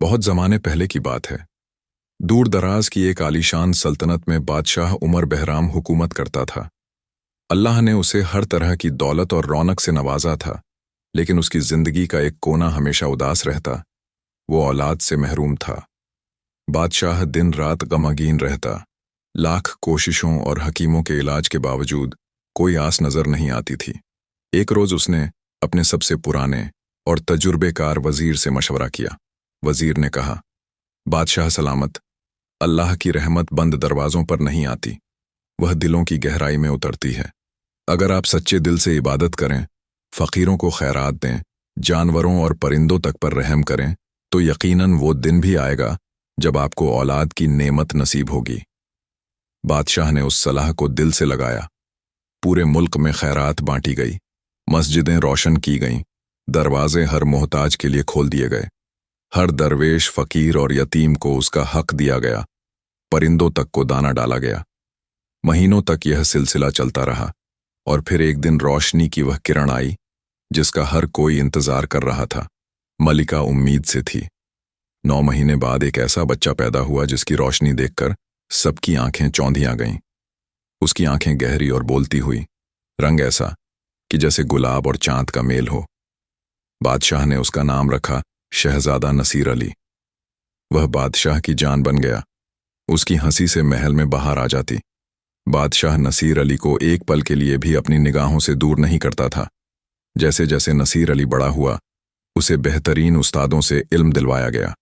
बहुत जमाने पहले की बात है। दूर दराज की एक आलीशान सल्तनत में बादशाह उमर बहराम हुकूमत करता था। अल्लाह ने उसे हर तरह की दौलत और रौनक से नवाजा था, लेकिन उसकी जिंदगी का एक कोना हमेशा उदास रहता। वो औलाद से महरूम था। बादशाह दिन रात गमगीन रहता। लाख कोशिशों और हकीमों के इलाज के बावजूद कोई आस नजर नहीं आती थी। एक रोज उसने अपने सबसे पुराने और तजुर्बेकार वजीर से मशवरा किया। वजीर ने कहा, बादशाह सलामत, अल्लाह की रहमत बंद दरवाजों पर नहीं आती, वह दिलों की गहराई में उतरती है। अगर आप सच्चे दिल से इबादत करें, फकीरों को खैरात दें, जानवरों और परिंदों तक पर रहम करें, तो यकीनन वो दिन भी आएगा जब आपको औलाद की नेमत नसीब होगी। बादशाह ने उस सलाह को दिल से लगाया। पूरे मुल्क में खैरात बांटी गई, मस्जिदें रोशन की गईं, दरवाजे हर मोहताज के लिए खोल दिए गए। हर दरवेश, फकीर और यतीम को उसका हक दिया गया। परिंदों तक को दाना डाला गया। महीनों तक यह सिलसिला चलता रहा और फिर एक दिन रोशनी की वह किरण आई जिसका हर कोई इंतजार कर रहा था। मलिका उम्मीद से थी। 9 महीने बाद एक ऐसा बच्चा पैदा हुआ जिसकी रोशनी देखकर सबकी आंखें चौंधियां गईं। उसकी आंखें गहरी और बोलती हुई, रंग ऐसा कि जैसे गुलाब और चांद का मेल हो। बादशाह ने उसका नाम रखा शहजादा नसीर अली। वह बादशाह की जान बन गया। उसकी हंसी से महल में बहार आ जाती। बादशाह नसीर अली को एक पल के लिए भी अपनी निगाहों से दूर नहीं करता था। जैसे जैसे नसीर अली बड़ा हुआ, उसे बेहतरीन उस्तादों से इल्म दिलवाया गया।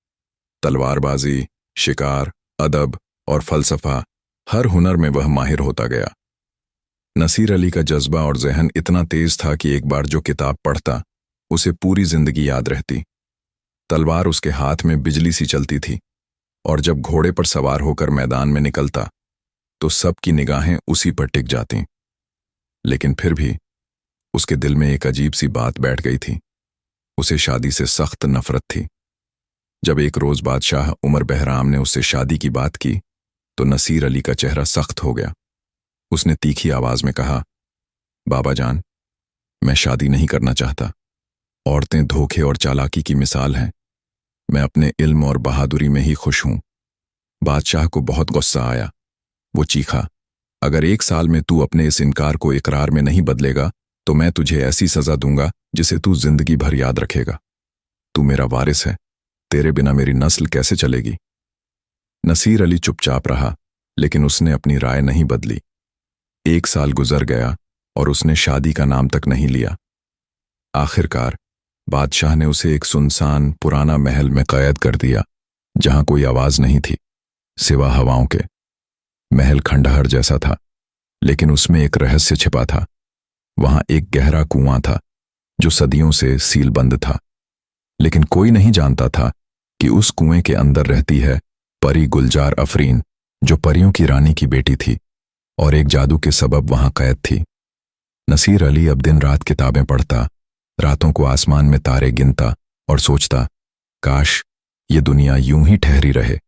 तलवारबाजी, शिकार, अदब और फलसफा, हर हुनर में वह माहिर होता गया। नसीर अली का जज्बा और जहन इतना तेज था कि एक बार जो किताब पढ़ता, उसे पूरी जिंदगी याद रहती। तलवार उसके हाथ में बिजली सी चलती थी और जब घोड़े पर सवार होकर मैदान में निकलता तो सबकी निगाहें उसी पर टिक जातीं। लेकिन फिर भी उसके दिल में एक अजीब सी बात बैठ गई थी। उसे शादी से सख्त नफरत थी। जब एक रोज बादशाह उमर बहराम ने उससे शादी की बात की तो नसीर अली का चेहरा सख्त हो गया। उसने तीखी आवाज में कहा, बाबा जान, मैं शादी नहीं करना चाहता। औरतें धोखे और चालाकी की मिसाल हैं। मैं अपने इल्म और बहादुरी में ही खुश हूं। बादशाह को बहुत गुस्सा आया। वो चीखा, अगर 1 साल में तू अपने इस इनकार को इकरार में नहीं बदलेगा तो मैं तुझे ऐसी सजा दूंगा जिसे तू जिंदगी भर याद रखेगा। तू मेरा वारिस है, तेरे बिना मेरी नस्ल कैसे चलेगी। नसीर अली चुपचाप रहा, लेकिन उसने अपनी राय नहीं बदली। 1 साल गुजर गया और उसने शादी का नाम तक नहीं लिया। आखिरकार बादशाह ने उसे एक सुनसान पुराना महल में कैद कर दिया, जहां कोई आवाज नहीं थी सिवा हवाओं के। महल खंडहर जैसा था, लेकिन उसमें एक रहस्य छिपा था। वहां एक गहरा कुआं था जो सदियों से सीलबंद था, लेकिन कोई नहीं जानता था कि उस कुएं के अंदर रहती है परी गुलजार अफरीन, जो परियों की रानी की बेटी थी और एक जादू के सबब वहां कैद थी। नसीर अली अब दिन रात किताबें पढ़ता, रातों को आसमान में तारे गिनता और सोचता, काश ये दुनिया यूं ही ठहरी रहे।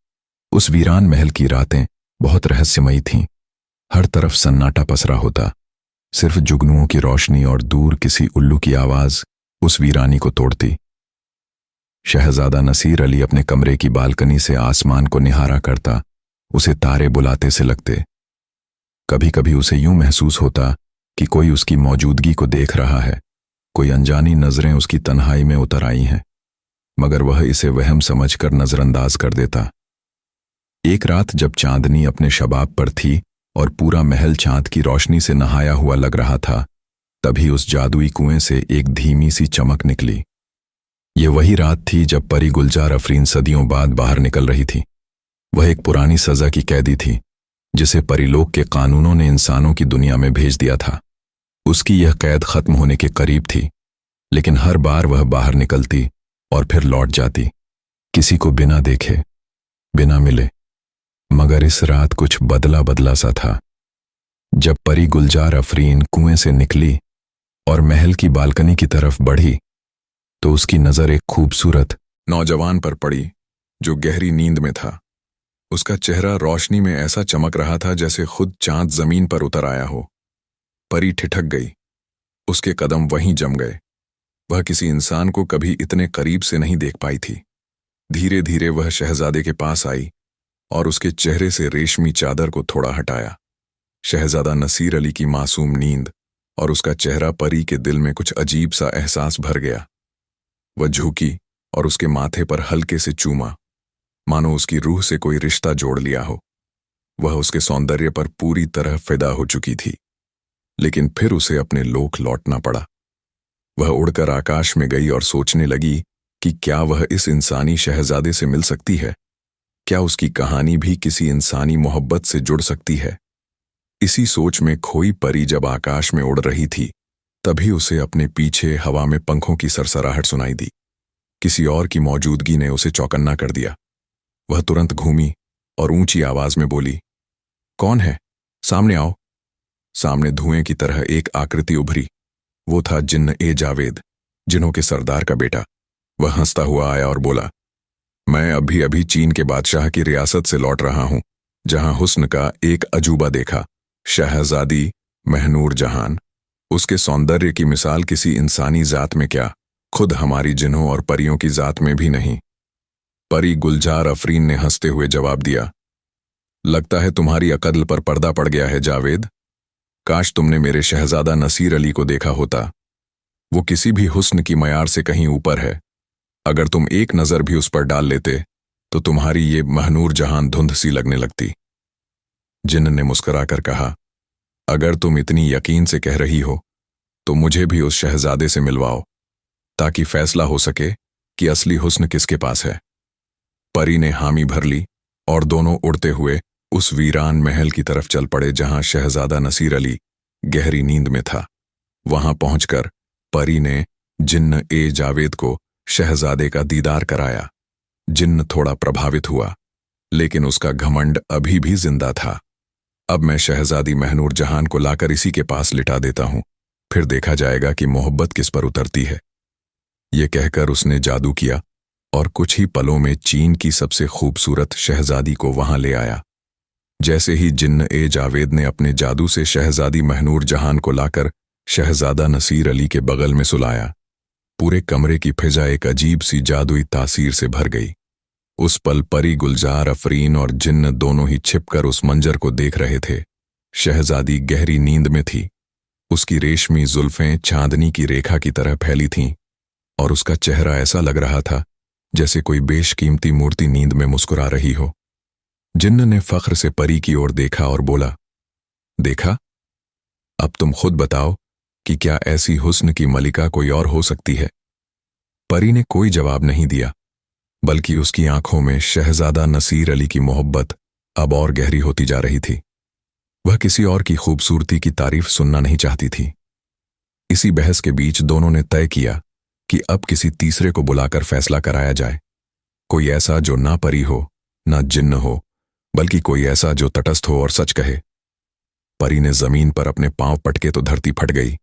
उस वीरान महल की रातें बहुत रहस्यमयी थीं। हर तरफ सन्नाटा पसरा होता। सिर्फ जुगनुओं की रोशनी और दूर किसी उल्लू की आवाज उस वीरानी को तोड़ती। शहजादा नसीर अली अपने कमरे की बालकनी से आसमान को निहारा करता। उसे तारे बुलाते से लगते। कभी कभी उसे यूं महसूस होता कि कोई उसकी मौजूदगी को देख रहा है। कोई अनजानी नजरें उसकी तन्हाई में उतर आई हैं, मगर वह इसे वहम समझकर नजरअंदाज कर देता। एक रात जब चांदनी अपने शबाब पर थी और पूरा महल चांद की रोशनी से नहाया हुआ लग रहा था, तभी उस जादुई कुएं से एक धीमी सी चमक निकली। ये वही रात थी जब परी गुलजार अफरीन सदियों बाद बाहर निकल रही थी। वह एक पुरानी सजा की कैदी थी जिसे परिलोक के कानूनों ने इंसानों की दुनिया में भेज दिया था। उसकी यह कैद खत्म होने के करीब थी, लेकिन हर बार वह बाहर निकलती और फिर लौट जाती, किसी को बिना देखे, बिना मिले। मगर इस रात कुछ बदला बदला सा था। जब परी गुलजार अफरीन कुएं से निकली और महल की बालकनी की तरफ बढ़ी तो उसकी नजर एक खूबसूरत नौजवान पर पड़ी जो गहरी नींद में था। उसका चेहरा रोशनी में ऐसा चमक रहा था जैसे खुद चांद जमीन पर उतर आया हो। परी ठिठक गई। उसके कदम वहीं जम गए। वह किसी इंसान को कभी इतने करीब से नहीं देख पाई थी। धीरे धीरे वह शहजादे के पास आई और उसके चेहरे से रेशमी चादर को थोड़ा हटाया। शहजादा नसीर अली की मासूम नींद और उसका चेहरा परी के दिल में कुछ अजीब सा एहसास भर गया। वह झुकी और उसके माथे पर हल्के से चूमा, मानो उसकी रूह से कोई रिश्ता जोड़ लिया हो। वह उसके सौंदर्य पर पूरी तरह फिदा हो चुकी थी, लेकिन फिर उसे अपने लोक लौटना पड़ा। वह उड़कर आकाश में गई और सोचने लगी कि क्या वह इस इंसानी शहजादे से मिल सकती है? क्या उसकी कहानी भी किसी इंसानी मोहब्बत से जुड़ सकती है? इसी सोच में खोई परी जब आकाश में उड़ रही थी, तभी उसे अपने पीछे हवा में पंखों की सरसराहट सुनाई दी। किसी और की मौजूदगी ने उसे चौकन्ना कर दिया। वह तुरंत घूमी और ऊंची आवाज में बोली, कौन है? सामने आओ। सामने धुएं की तरह एक आकृति उभरी। वो था जिन्न ए जावेद, जिन्हों के सरदार का बेटा। वह हंसता हुआ आया और बोला, मैं अभी अभी चीन के बादशाह की रियासत से लौट रहा हूं, जहां हुस्न का एक अजूबा देखा, शहजादी महनूर जहान। उसके सौंदर्य की मिसाल किसी इंसानी जात में क्या, खुद हमारी जिन्हों और परियों की जात में भी नहीं। परी गुलजार अफरीन ने हंसते हुए जवाब दिया, लगता है तुम्हारी अकल पर पर्दा पड़ गया है जावेद। काश तुमने मेरे शहजादा नसीर अली को देखा होता। वो किसी भी हुस्न की मयार से कहीं ऊपर है। अगर तुम एक नजर भी उस पर डाल लेते तो तुम्हारी ये महनूर जहान धुंध सी लगने लगती। जिन्न ने मुस्कुराकर कहा, अगर तुम इतनी यकीन से कह रही हो तो मुझे भी उस शहजादे से मिलवाओ, ताकि फैसला हो सके कि असली हुस्न किसके पास है। परी ने हामी भर ली और दोनों उड़ते हुए उस वीरान महल की तरफ चल पड़े जहां शहजादा नसीर अली गहरी नींद में था। वहां पहुंचकर परी ने जिन्न ए जावेद को शहजादे का दीदार कराया। जिन्न थोड़ा प्रभावित हुआ, लेकिन उसका घमंड अभी भी जिंदा था। अब मैं शहजादी महनूर जहान को लाकर इसी के पास लिटा देता हूं, फिर देखा जाएगा कि मोहब्बत किस पर उतरती है। ये कहकर उसने जादू किया और कुछ ही पलों में चीन की सबसे खूबसूरत शहजादी को वहां ले आया। जैसे ही जिन्न ए जावेद ने अपने जादू से शहजादी महनूर जहान को लाकर शहजादा नसीर अली के बगल में सुलाया, पूरे कमरे की फिजा एक अजीब सी जादुई तासीर से भर गई। उस पल परी गुलजार अफरीन और जिन्न दोनों ही छिपकर उस मंजर को देख रहे थे। शहजादी गहरी नींद में थी। उसकी रेशमी जुल्फें चांदनी की रेखा की तरह फैली थीं और उसका चेहरा ऐसा लग रहा था जैसे कोई बेशकीमती मूर्ति नींद में मुस्कुरा रही हो। जिन्न ने फख्र से परी की ओर देखा और बोला, देखा, अब तुम खुद बताओ कि क्या ऐसी हुस्न की मलिका कोई और हो सकती है? परी ने कोई जवाब नहीं दिया, बल्कि उसकी आंखों में शहजादा नसीर अली की मोहब्बत अब और गहरी होती जा रही थी। वह किसी और की खूबसूरती की तारीफ सुनना नहीं चाहती थी। इसी बहस के बीच दोनों ने तय किया कि अब किसी तीसरे को बुलाकर फैसला कराया जाए। कोई ऐसा जो ना परी हो ना जिन्न हो, बल्कि कोई ऐसा जो तटस्थ हो और सच कहे। परी ने जमीन पर अपने पांव पटके तो धरती फट गई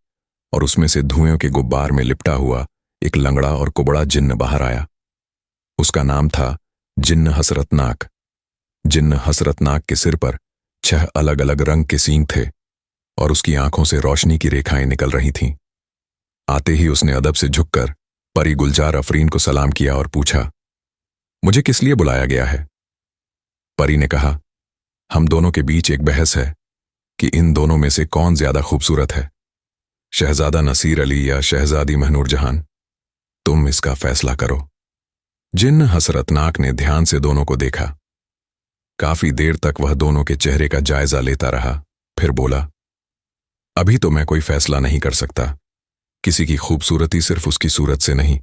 और उसमें से धुएं के गुब्बार में लिपटा हुआ एक लंगड़ा और कुबड़ा जिन्न बाहर आया। उसका नाम था जिन्न हसरतनाक। जिन्न हसरतनाक के सिर पर 6 अलग अलग रंग के सींग थे और उसकी आंखों से रोशनी की रेखाएं निकल रही थीं। आते ही उसने अदब से झुककर परी गुलजार अफरीन को सलाम किया और पूछा, मुझे किस लिए बुलाया गया है? परी ने कहा, हम दोनों के बीच एक बहस है कि इन दोनों में से कौन ज्यादा खूबसूरत है, शहजादा नसीर अली या शहजादी महनूर जहान। तुम इसका फैसला करो। जिन्न हसरतनाक ने ध्यान से दोनों को देखा। काफी देर तक वह दोनों के चेहरे का जायजा लेता रहा, फिर बोला, अभी तो मैं कोई फैसला नहीं कर सकता। किसी की खूबसूरती सिर्फ उसकी सूरत से नहीं,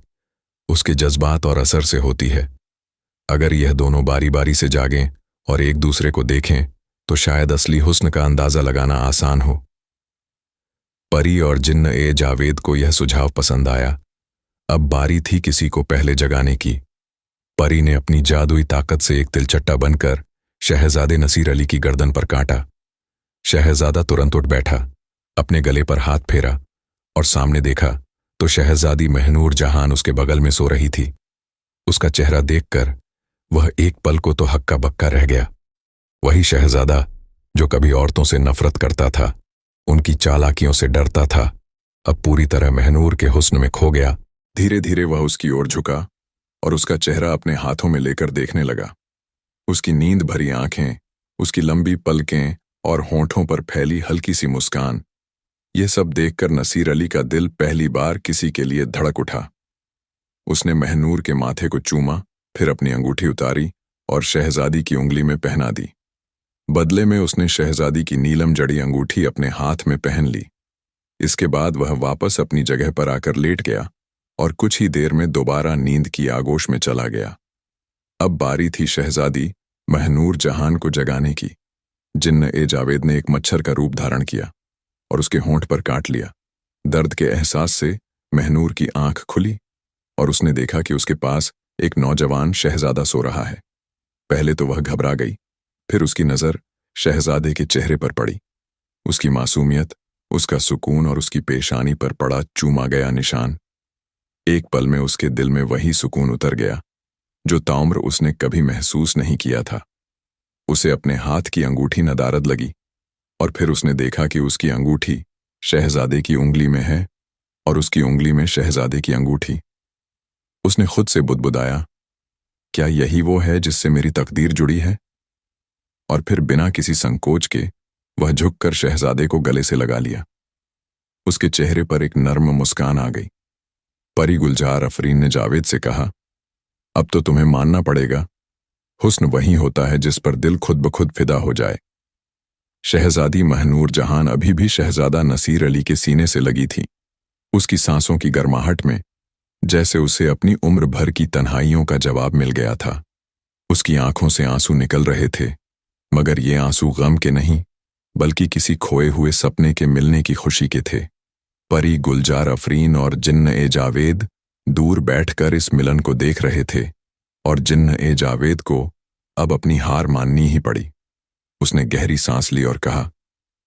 उसके जज्बात और असर से होती है। अगर यह दोनों बारी बारी से जागें और एक दूसरे को देखें तो शायद असली हुस्न का अंदाजा लगाना आसान हो। परी और जिन्न ए जावेद को यह सुझाव पसंद आया। अब बारी थी किसी को पहले जगाने की। परी ने अपनी जादुई ताकत से एक तिलचट्टा बनकर शहजादे नसीर अली की गर्दन पर काटा। शहजादा तुरंत उठ बैठा, अपने गले पर हाथ फेरा और सामने देखा तो शहजादी महनूर जहान उसके बगल में सो रही थी। उसका चेहरा देखकर वह एक पल को तो हक्का बक्का रह गया। वही शहजादा जो कभी औरतों से नफरत करता था, उनकी चालाकियों से डरता था, अब पूरी तरह महनूर के हुस्न में खो गया। धीरे धीरे वह उसकी ओर झुका और उसका चेहरा अपने हाथों में लेकर देखने लगा। उसकी नींद भरी आंखें, उसकी लंबी पलकें और होंठों पर फैली हल्की सी मुस्कान, यह सब देखकर नसीर अली का दिल पहली बार किसी के लिए धड़क उठा। उसने महनूर के माथे को चूमा, फिर अपनी अंगूठी उतारी और शहजादी की उंगली में पहना दी। बदले में उसने शहजादी की नीलम जड़ी अंगूठी अपने हाथ में पहन ली। इसके बाद वह वापस अपनी जगह पर आकर लेट गया और कुछ ही देर में दोबारा नींद की आगोश में चला गया। अब बारी थी शहजादी महनूर जहान को जगाने की। जिन्न-ए-जावेद ने एक मच्छर का रूप धारण किया और उसके होंठ पर काट लिया। दर्द के एहसास से महनूर की आंख खुली और उसने देखा कि उसके पास एक नौजवान शहजादा सो रहा है। पहले तो वह घबरा गई, फिर उसकी नजर शहजादे के चेहरे पर पड़ी। उसकी मासूमियत, उसका सुकून और उसकी पेशानी पर पड़ा चूमा गया निशान। एक पल में उसके दिल में वही सुकून उतर गया जो ताउम्र उसने कभी महसूस नहीं किया था। उसे अपने हाथ की अंगूठी नदारद लगी और फिर उसने देखा कि उसकी अंगूठी शहजादे की उंगली में है और उसकी उंगली में शहजादे की अंगूठी। उसने खुद से बुदबुदाया, क्या यही वो है जिससे मेरी तकदीर जुड़ी है? और फिर बिना किसी संकोच के वह झुककर शहजादे को गले से लगा लिया। उसके चेहरे पर एक नर्म मुस्कान आ गई। परी गुलजार अफरीन ने जावेद से कहा, अब तो तुम्हें मानना पड़ेगा, हुस्न वही होता है जिस पर दिल खुद ब खुद फिदा हो जाए। शहजादी महनूर जहान अभी भी शहजादा नसीर अली के सीने से लगी थी। उसकी सांसों की गर्माहट में जैसे उसे अपनी उम्र भर की तन्हाइयों का जवाब मिल गया था। उसकी आंखों से आंसू निकल रहे थे, मगर ये आंसू गम के नहीं बल्कि किसी खोए हुए सपने के मिलने की खुशी के थे। परी गुलजार अफरीन और जिन्न-ए-जावेद दूर बैठकर इस मिलन को देख रहे थे और जिन्न-ए-जावेद को अब अपनी हार माननी ही पड़ी। उसने गहरी सांस ली और कहा,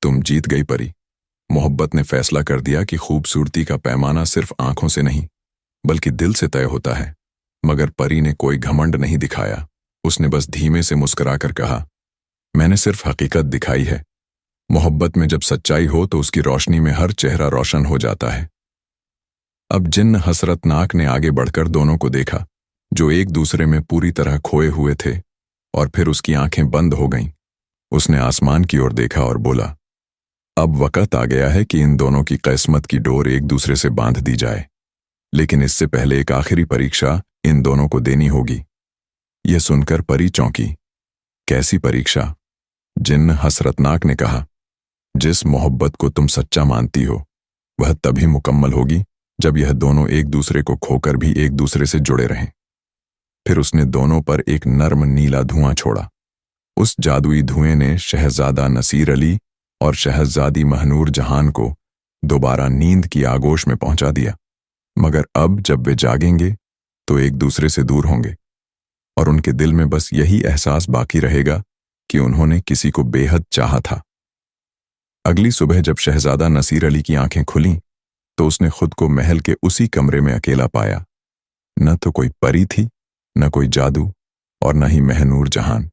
तुम जीत गई परी। मोहब्बत ने फैसला कर दिया कि खूबसूरती का पैमाना सिर्फ आंखों से नहीं बल्कि दिल से तय होता है। मगर परी ने कोई घमंड नहीं दिखाया। उसने बस धीमे से मुस्कुराकर कहा, मैंने सिर्फ हकीकत दिखाई है। मोहब्बत में जब सच्चाई हो तो उसकी रोशनी में हर चेहरा रोशन हो जाता है। अब जिन्न हसरतनाक ने आगे बढ़कर दोनों को देखा जो एक दूसरे में पूरी तरह खोए हुए थे, और फिर उसकी आंखें बंद हो गईं। उसने आसमान की ओर देखा और बोला, अब वक्त आ गया है कि इन दोनों की किस्मत की डोर एक दूसरे से बांध दी जाए, लेकिन इससे पहले एक आखिरी परीक्षा इन दोनों को देनी होगी। यह सुनकर परी चौंकी। कैसी परीक्षा? जिन्न हसरतनाक ने कहा, जिस मोहब्बत को तुम सच्चा मानती हो वह तभी मुकम्मल होगी जब यह दोनों एक दूसरे को खोकर भी एक दूसरे से जुड़े रहें। फिर उसने दोनों पर एक नर्म नीला धुआं छोड़ा। उस जादुई धुएं ने शहजादा नसीर अली और शहजादी महनूर जहान को दोबारा नींद की आगोश में पहुंचा दिया। मगर अब जब वे जागेंगे तो एक दूसरे से दूर होंगे और उनके दिल में बस यही एहसास बाकी रहेगा कि उन्होंने किसी को बेहद चाहा था। अगली सुबह जब शहजादा नसीर अली की आंखें खुलीं तो उसने खुद को महल के उसी कमरे में अकेला पाया। न तो कोई परी थी, न कोई जादू और न ही महनूर जहान।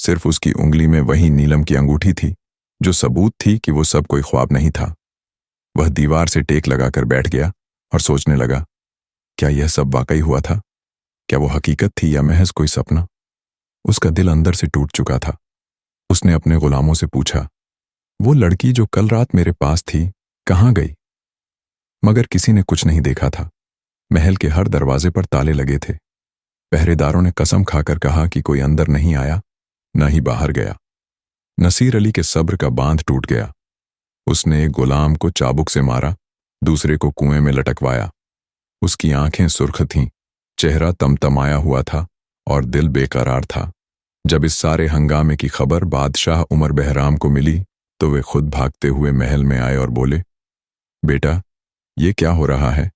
सिर्फ उसकी उंगली में वही नीलम की अंगूठी थी जो सबूत थी कि वो सब कोई ख्वाब नहीं था। वह दीवार से टेक लगाकर बैठ गया और सोचने लगा, क्या यह सब वाकई हुआ था? क्या वो हकीकत थी या महज कोई सपना? उसका दिल अंदर से टूट चुका था। उसने अपने गुलामों से पूछा, वो लड़की जो कल रात मेरे पास थी कहाँ गई? मगर किसी ने कुछ नहीं देखा था। महल के हर दरवाजे पर ताले लगे थे। पहरेदारों ने कसम खाकर कहा कि कोई अंदर नहीं आया, न ही बाहर गया। नसीर अली के सब्र का बांध टूट गया। उसने एक गुलाम को चाबुक से मारा, दूसरे को कुएं में लटकवाया। उसकी आंखें सुर्ख थीं, चेहरा तमतमाया हुआ था और दिल बेकरार था। जब इस सारे हंगामे की खबर बादशाह उमर बहराम को मिली तो वे खुद भागते हुए महल में आए और बोले, बेटा, ये क्या हो रहा है?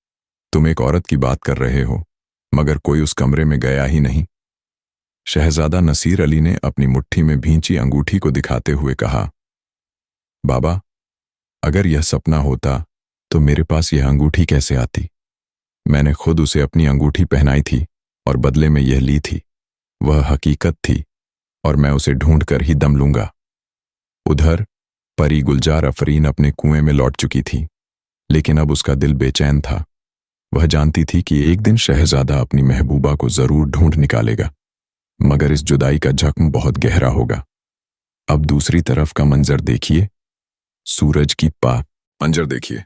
तुम एक औरत की बात कर रहे हो, मगर कोई उस कमरे में गया ही नहीं। शहजादा नसीर अली ने अपनी मुट्ठी में भींची अंगूठी को दिखाते हुए कहा, बाबा, अगर यह सपना होता तो मेरे पास यह अंगूठी कैसे आती? मैंने खुद उसे अपनी अंगूठी पहनाई थी और बदले में यह ली थी। वह हकीकत थी और मैं उसे ढूंढकर ही दम लूंगा। उधर परी गुलजार अफरीन अपने कुएं में लौट चुकी थी, लेकिन अब उसका दिल बेचैन था। वह जानती थी कि एक दिन शहजादा अपनी महबूबा को जरूर ढूंढ निकालेगा, मगर इस जुदाई का जख्म बहुत गहरा होगा। अब दूसरी तरफ का मंजर देखिए। सूरज की पा मंजर देखिए।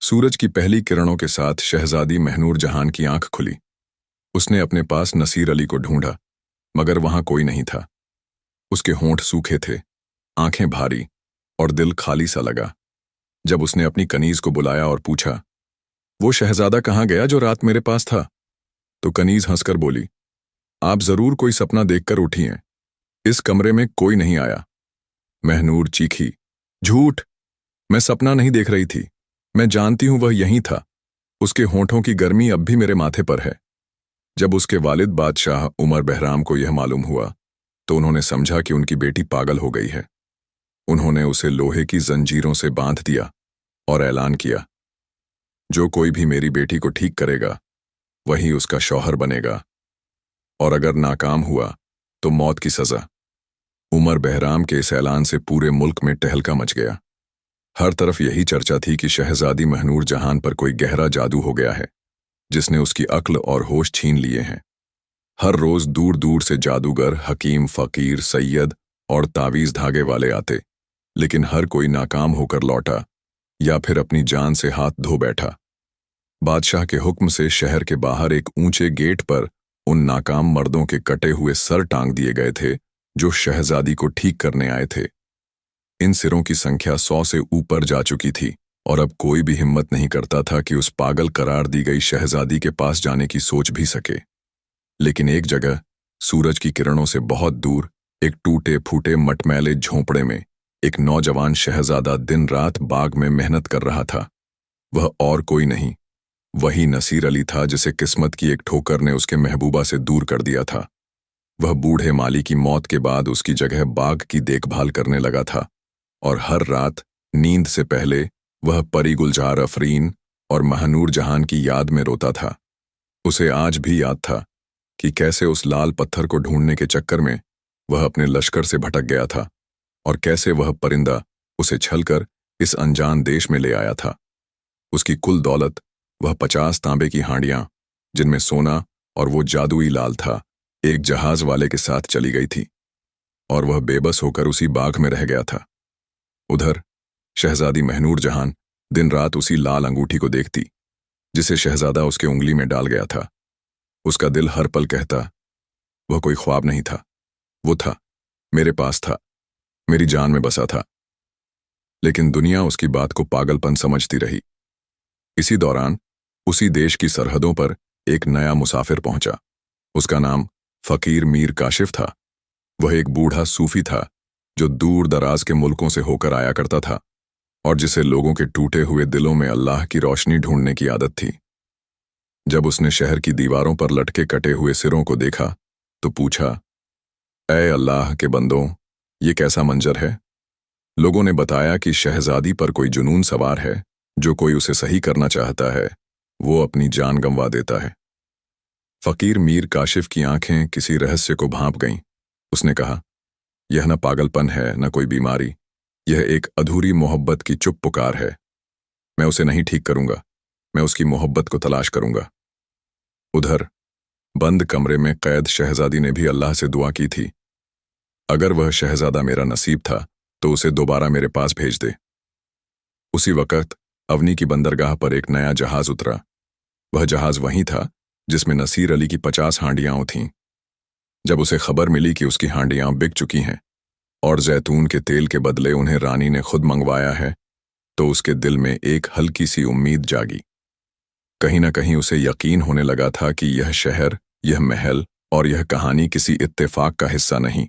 सूरज की पहली किरणों के साथ शहजादी महनूर जहान की आंख खुली। उसने अपने पास नसीर अली को ढूंढा, मगर वहां कोई नहीं था। उसके होंठ सूखे थे, आंखें भारी और दिल खाली सा लगा। जब उसने अपनी कनीज को बुलाया और पूछा, वो शहजादा कहाँ गया जो रात मेरे पास था? तो कनीज हंसकर बोली, आप जरूर कोई सपना देखकर उठी हैं। इस कमरे में कोई नहीं आया। महनूर चीखी, झूठ! मैं सपना नहीं देख रही थी, मैं जानती हूं वह यहीं था। उसके होंठों की गर्मी अब भी मेरे माथे पर है। जब उसके वालिद बादशाह उमर बहराम को यह मालूम हुआ तो उन्होंने समझा कि उनकी बेटी पागल हो गई है। उन्होंने उसे लोहे की जंजीरों से बांध दिया और ऐलान किया, जो कोई भी मेरी बेटी को ठीक करेगा वही उसका शौहर बनेगा, और अगर नाकाम हुआ तो मौत की सजा। उमर बहराम के इस ऐलान से पूरे मुल्क में टहलका मच गया। हर तरफ यही चर्चा थी कि शहजादी महनूर जहान पर कोई गहरा जादू हो गया है, जिसने उसकी अक्ल और होश छीन लिए हैं। हर रोज दूर दूर से जादूगर, हकीम, फकीर, सैयद और तावीज धागे वाले आते, लेकिन हर कोई नाकाम होकर लौटा या फिर अपनी जान से हाथ धो बैठा। बादशाह के हुक्म से शहर के बाहर एक ऊंचे गेट पर उन नाकाम मर्दों के कटे हुए सर टांग दिए गए थे जो शहजादी को ठीक करने आए थे। इन सिरों की संख्या 100 से ऊपर जा चुकी थी और अब कोई भी हिम्मत नहीं करता था कि उस पागल करार दी गई शहजादी के पास जाने की सोच भी सके। लेकिन एक जगह सूरज की किरणों से बहुत दूर एक टूटे फूटे मटमैले झोंपड़े में एक नौजवान शहजादा दिन रात बाग में मेहनत कर रहा था। वह और कोई नहीं, वही नसीर अली था जिसे किस्मत की एक ठोकर ने उसके महबूबा से दूर कर दिया था। वह बूढ़े माली की मौत के बाद उसकी जगह बाग की देखभाल करने लगा था और हर रात नींद से पहले वह परी गुलजार अफरीन और महनूर जहान की याद में रोता था। उसे आज भी याद था कि कैसे उस लाल पत्थर को ढूंढने के चक्कर में वह अपने लश्कर से भटक गया था और कैसे वह परिंदा उसे छलकर इस अनजान देश में ले आया था। उसकी कुल दौलत, वह 50 तांबे की हांडियां जिनमें सोना और वो जादुई लाल था, एक जहाज वाले के साथ चली गई थी और वह बेबस होकर उसी बाग में रह गया था। उधर शहजादी महनूर जहान दिन रात उसी लाल अंगूठी को देखती जिसे शहजादा उसके उंगली में डाल गया था। उसका दिल हर पल कहता, वह कोई ख्वाब नहीं था, वो था, मेरे पास था, मेरी जान में बसा था। लेकिन दुनिया उसकी बात को पागलपन समझती रही। इसी दौरान उसी देश की सरहदों पर एक नया मुसाफिर पहुंचा। उसका नाम फकीर मीर काशिफ था। वह एक बूढ़ा सूफी था जो दूर दराज के मुल्कों से होकर आया करता था और जिसे लोगों के टूटे हुए दिलों में अल्लाह की रोशनी ढूंढने की आदत थी। जब उसने शहर की दीवारों पर लटके कटे हुए सिरों को देखा तो पूछा, ऐ अल्लाह के बंदों, ये कैसा मंजर है? लोगों ने बताया कि शहजादी पर कोई जुनून सवार है, जो कोई उसे सही करना चाहता है वो अपनी जान गंवा देता है। फकीर मीर काशिफ की आंखें किसी रहस्य को भांप गईं। उसने कहा, यह न पागलपन है न कोई बीमारी, यह एक अधूरी मोहब्बत की चुप पुकार है। मैं उसे नहीं ठीक करूंगा, मैं उसकी मोहब्बत को तलाश करूंगा। उधर बंद कमरे में कैद शहजादी ने भी अल्लाह से दुआ की थी, अगर वह शहजादा मेरा नसीब था तो उसे दोबारा मेरे पास भेज दे। उसी वक्त अवनी की बंदरगाह पर एक नया जहाज उतरा। वह जहाज वही था जिसमें नसीर अली की 50 हांडियां थीं। जब उसे खबर मिली कि उसकी हांडियां बिक चुकी हैं और जैतून के तेल के बदले उन्हें रानी ने खुद मंगवाया है, तो उसके दिल में एक हल्की सी उम्मीद जागी। कहीं न कहीं उसे यकीन होने लगा था कि यह शहर, यह महल और यह कहानी किसी इत्तेफाक का हिस्सा नहीं,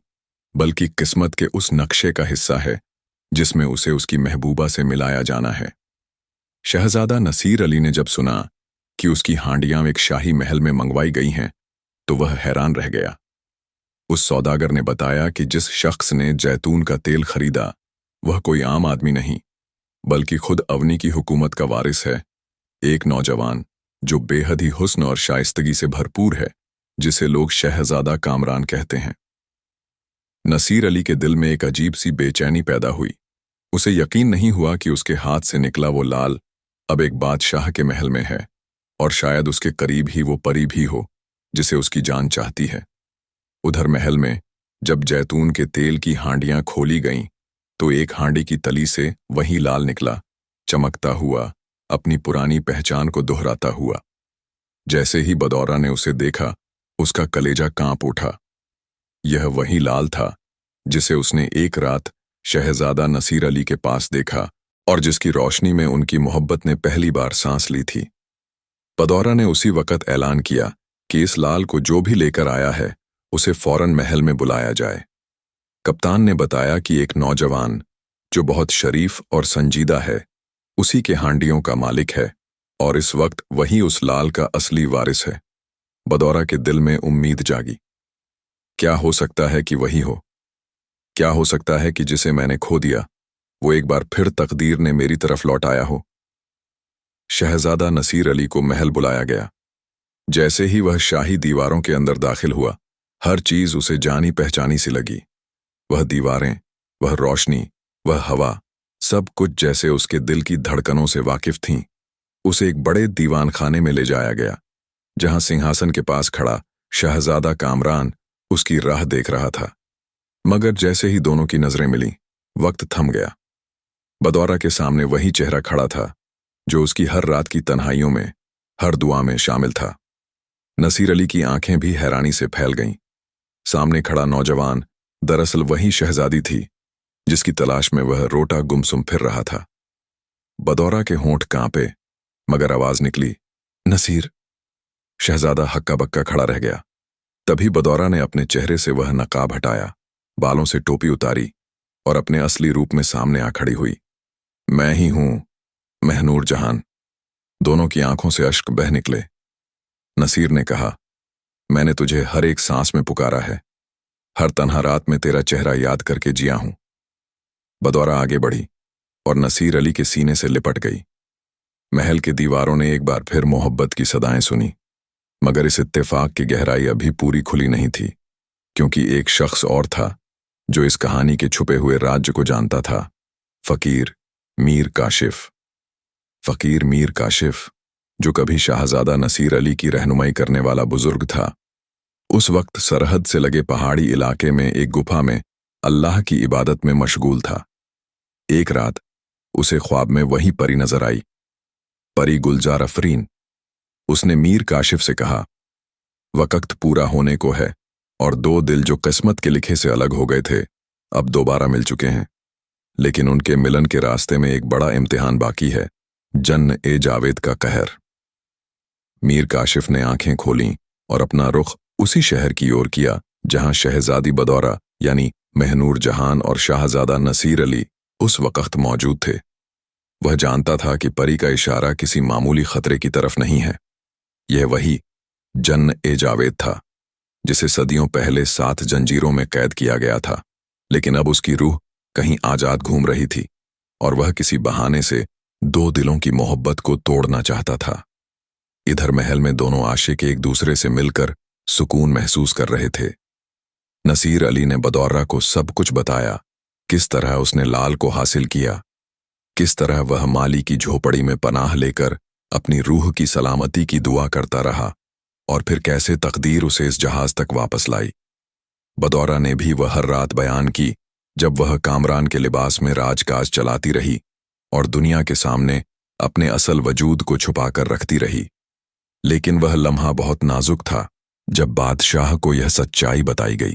बल्कि किस्मत के उस नक्शे का हिस्सा है जिसमें उसे उसकी महबूबा से मिलाया जाना है। शहजादा नसीर अली ने जब सुना कि उसकी हांडियां एक शाही महल में मंगवाई गई हैं, तो वह हैरान रह गया। उस सौदागर ने बताया कि जिस शख्स ने जैतून का तेल खरीदा वह कोई आम आदमी नहीं, बल्कि खुद अवनी की हुकूमत का वारिस है, एक नौजवान जो बेहद ही हुस्न और शाइस्तगी से भरपूर है, जिसे लोग शहजादा कामरान कहते हैं। नसीर अली के दिल में एक अजीब सी बेचैनी पैदा हुई। उसे यकीन नहीं हुआ कि उसके हाथ से निकला वो लाल अब एक बादशाह के महल में है और शायद उसके करीब ही वो परी भी हो जिसे उसकी जान चाहती है। उधर महल में जब जैतून के तेल की हांडियां खोली गईं, तो एक हांडी की तली से वही लाल निकला, चमकता हुआ, अपनी पुरानी पहचान को दोहराता हुआ। जैसे ही बदौरा ने उसे देखा, उसका कलेजा कांप उठा। यह वही लाल था जिसे उसने एक रात शहजादा नसीर अली के पास देखा और जिसकी रोशनी में उनकी मोहब्बत ने पहली बार सांस ली थी। बदौरा ने उसी वक्त ऐलान किया कि इस लाल को जो भी लेकर आया है उसे फौरन महल में बुलाया जाए। कप्तान ने बताया कि एक नौजवान जो बहुत शरीफ और संजीदा है, उसी के हांडियों का मालिक है और इस वक्त वही उस लाल का असली वारिस है। बदौरा के दिल में उम्मीद जागी। क्या हो सकता है कि वही हो? क्या हो सकता है कि जिसे मैंने खो दिया वो एक बार फिर तकदीर ने मेरी तरफ लौटाया हो? शहजादा नसीर अली को महल बुलाया गया। जैसे ही वह शाही दीवारों के अंदर दाखिल हुआ, हर चीज उसे जानी पहचानी सी लगी। वह दीवारें, वह रोशनी, वह हवा, सब कुछ जैसे उसके दिल की धड़कनों से वाकिफ थीं। उसे एक बड़े दीवान खाने में ले जाया गया, जहां सिंहासन के पास खड़ा शहजादा कामरान उसकी राह देख रहा था। मगर जैसे ही दोनों की नजरें मिलीं, वक्त थम गया। बदौरा के सामने वही चेहरा खड़ा था जो उसकी हर रात की तन्हाइयों में, हर दुआ में शामिल था। नसीर अली की आंखें भी हैरानी से फैल गईं। सामने खड़ा नौजवान दरअसल वही शहजादी थी जिसकी तलाश में वह रोटा गुमसुम फिर रहा था। बदौरा के होंठ कांपे, मगर आवाज निकली, नसीर। शहजादा हक्का बक्का खड़ा रह गया। तभी बदौरा ने अपने चेहरे से वह नकाब हटाया, बालों से टोपी उतारी और अपने असली रूप में सामने आ खड़ी हुई। मैं ही हूं, महनूर जहान। दोनों की आंखों से अश्क बह निकले। नसीर ने कहा, मैंने तुझे हर एक सांस में पुकारा है, हर तन्हा रात में तेरा चेहरा याद करके जिया हूं। बदौरा आगे बढ़ी और नसीर अली के सीने से लिपट गई। महल की दीवारों ने एक बार फिर मोहब्बत की सदाएं सुनी, मगर इस इत्तेफाक की गहराई अभी पूरी खुली नहीं थी, क्योंकि एक शख्स और था जो इस कहानी के छुपे हुए राज्य को जानता था। फकीर मीर काशिफ। फकीर मीर काशिफ, जो कभी शाहजादा नसीर अली की रहनुमाई करने वाला बुजुर्ग था, उस वक्त सरहद से लगे पहाड़ी इलाके में एक गुफा में अल्लाह की इबादत में मशगूल था। एक रात उसे ख्वाब में वही परी नजर आई, परी गुलजार अफरीन। उसने मीर काशिफ से कहा, वक्त पूरा होने को है और दो दिल जो किस्मत के लिखे से अलग हो गए थे, अब दोबारा मिल चुके हैं। लेकिन उनके मिलन के रास्ते में एक बड़ा इम्तिहान बाकी है, जन्न ए जावेद का कहर। मीर काशिफ ने आंखें खोलीं और अपना रुख उसी शहर की ओर किया जहां शहजादी बदौरा यानी महनूर जहान और शाहजादा नसीर अली उस वक्त मौजूद थे। वह जानता था कि परी का इशारा किसी मामूली खतरे की तरफ नहीं है। यह वही जन्न ए जावेद था जिसे सदियों पहले 7 जंजीरों में कैद किया गया था, लेकिन अब उसकी रूह कहीं आजाद घूम रही थी और वह किसी बहाने से दो दिलों की मोहब्बत को तोड़ना चाहता था। इधर महल में दोनों आशिक एक दूसरे से मिलकर सुकून महसूस कर रहे थे। नसीर अली ने बदौरा को सब कुछ बताया, किस तरह उसने लाल को हासिल किया, किस तरह वह माली की झोपड़ी में पनाह लेकर अपनी रूह की सलामती की दुआ करता रहा और फिर कैसे तकदीर उसे इस जहाज तक वापस लाई। बदौरा ने भी वह हर रात बयान की जब वह कामरान के लिबास में राजकाज चलाती रही और दुनिया के सामने अपने असल वजूद को छुपा कर रखती रही। लेकिन वह लम्हा बहुत नाजुक था जब बादशाह को यह सच्चाई बताई गई।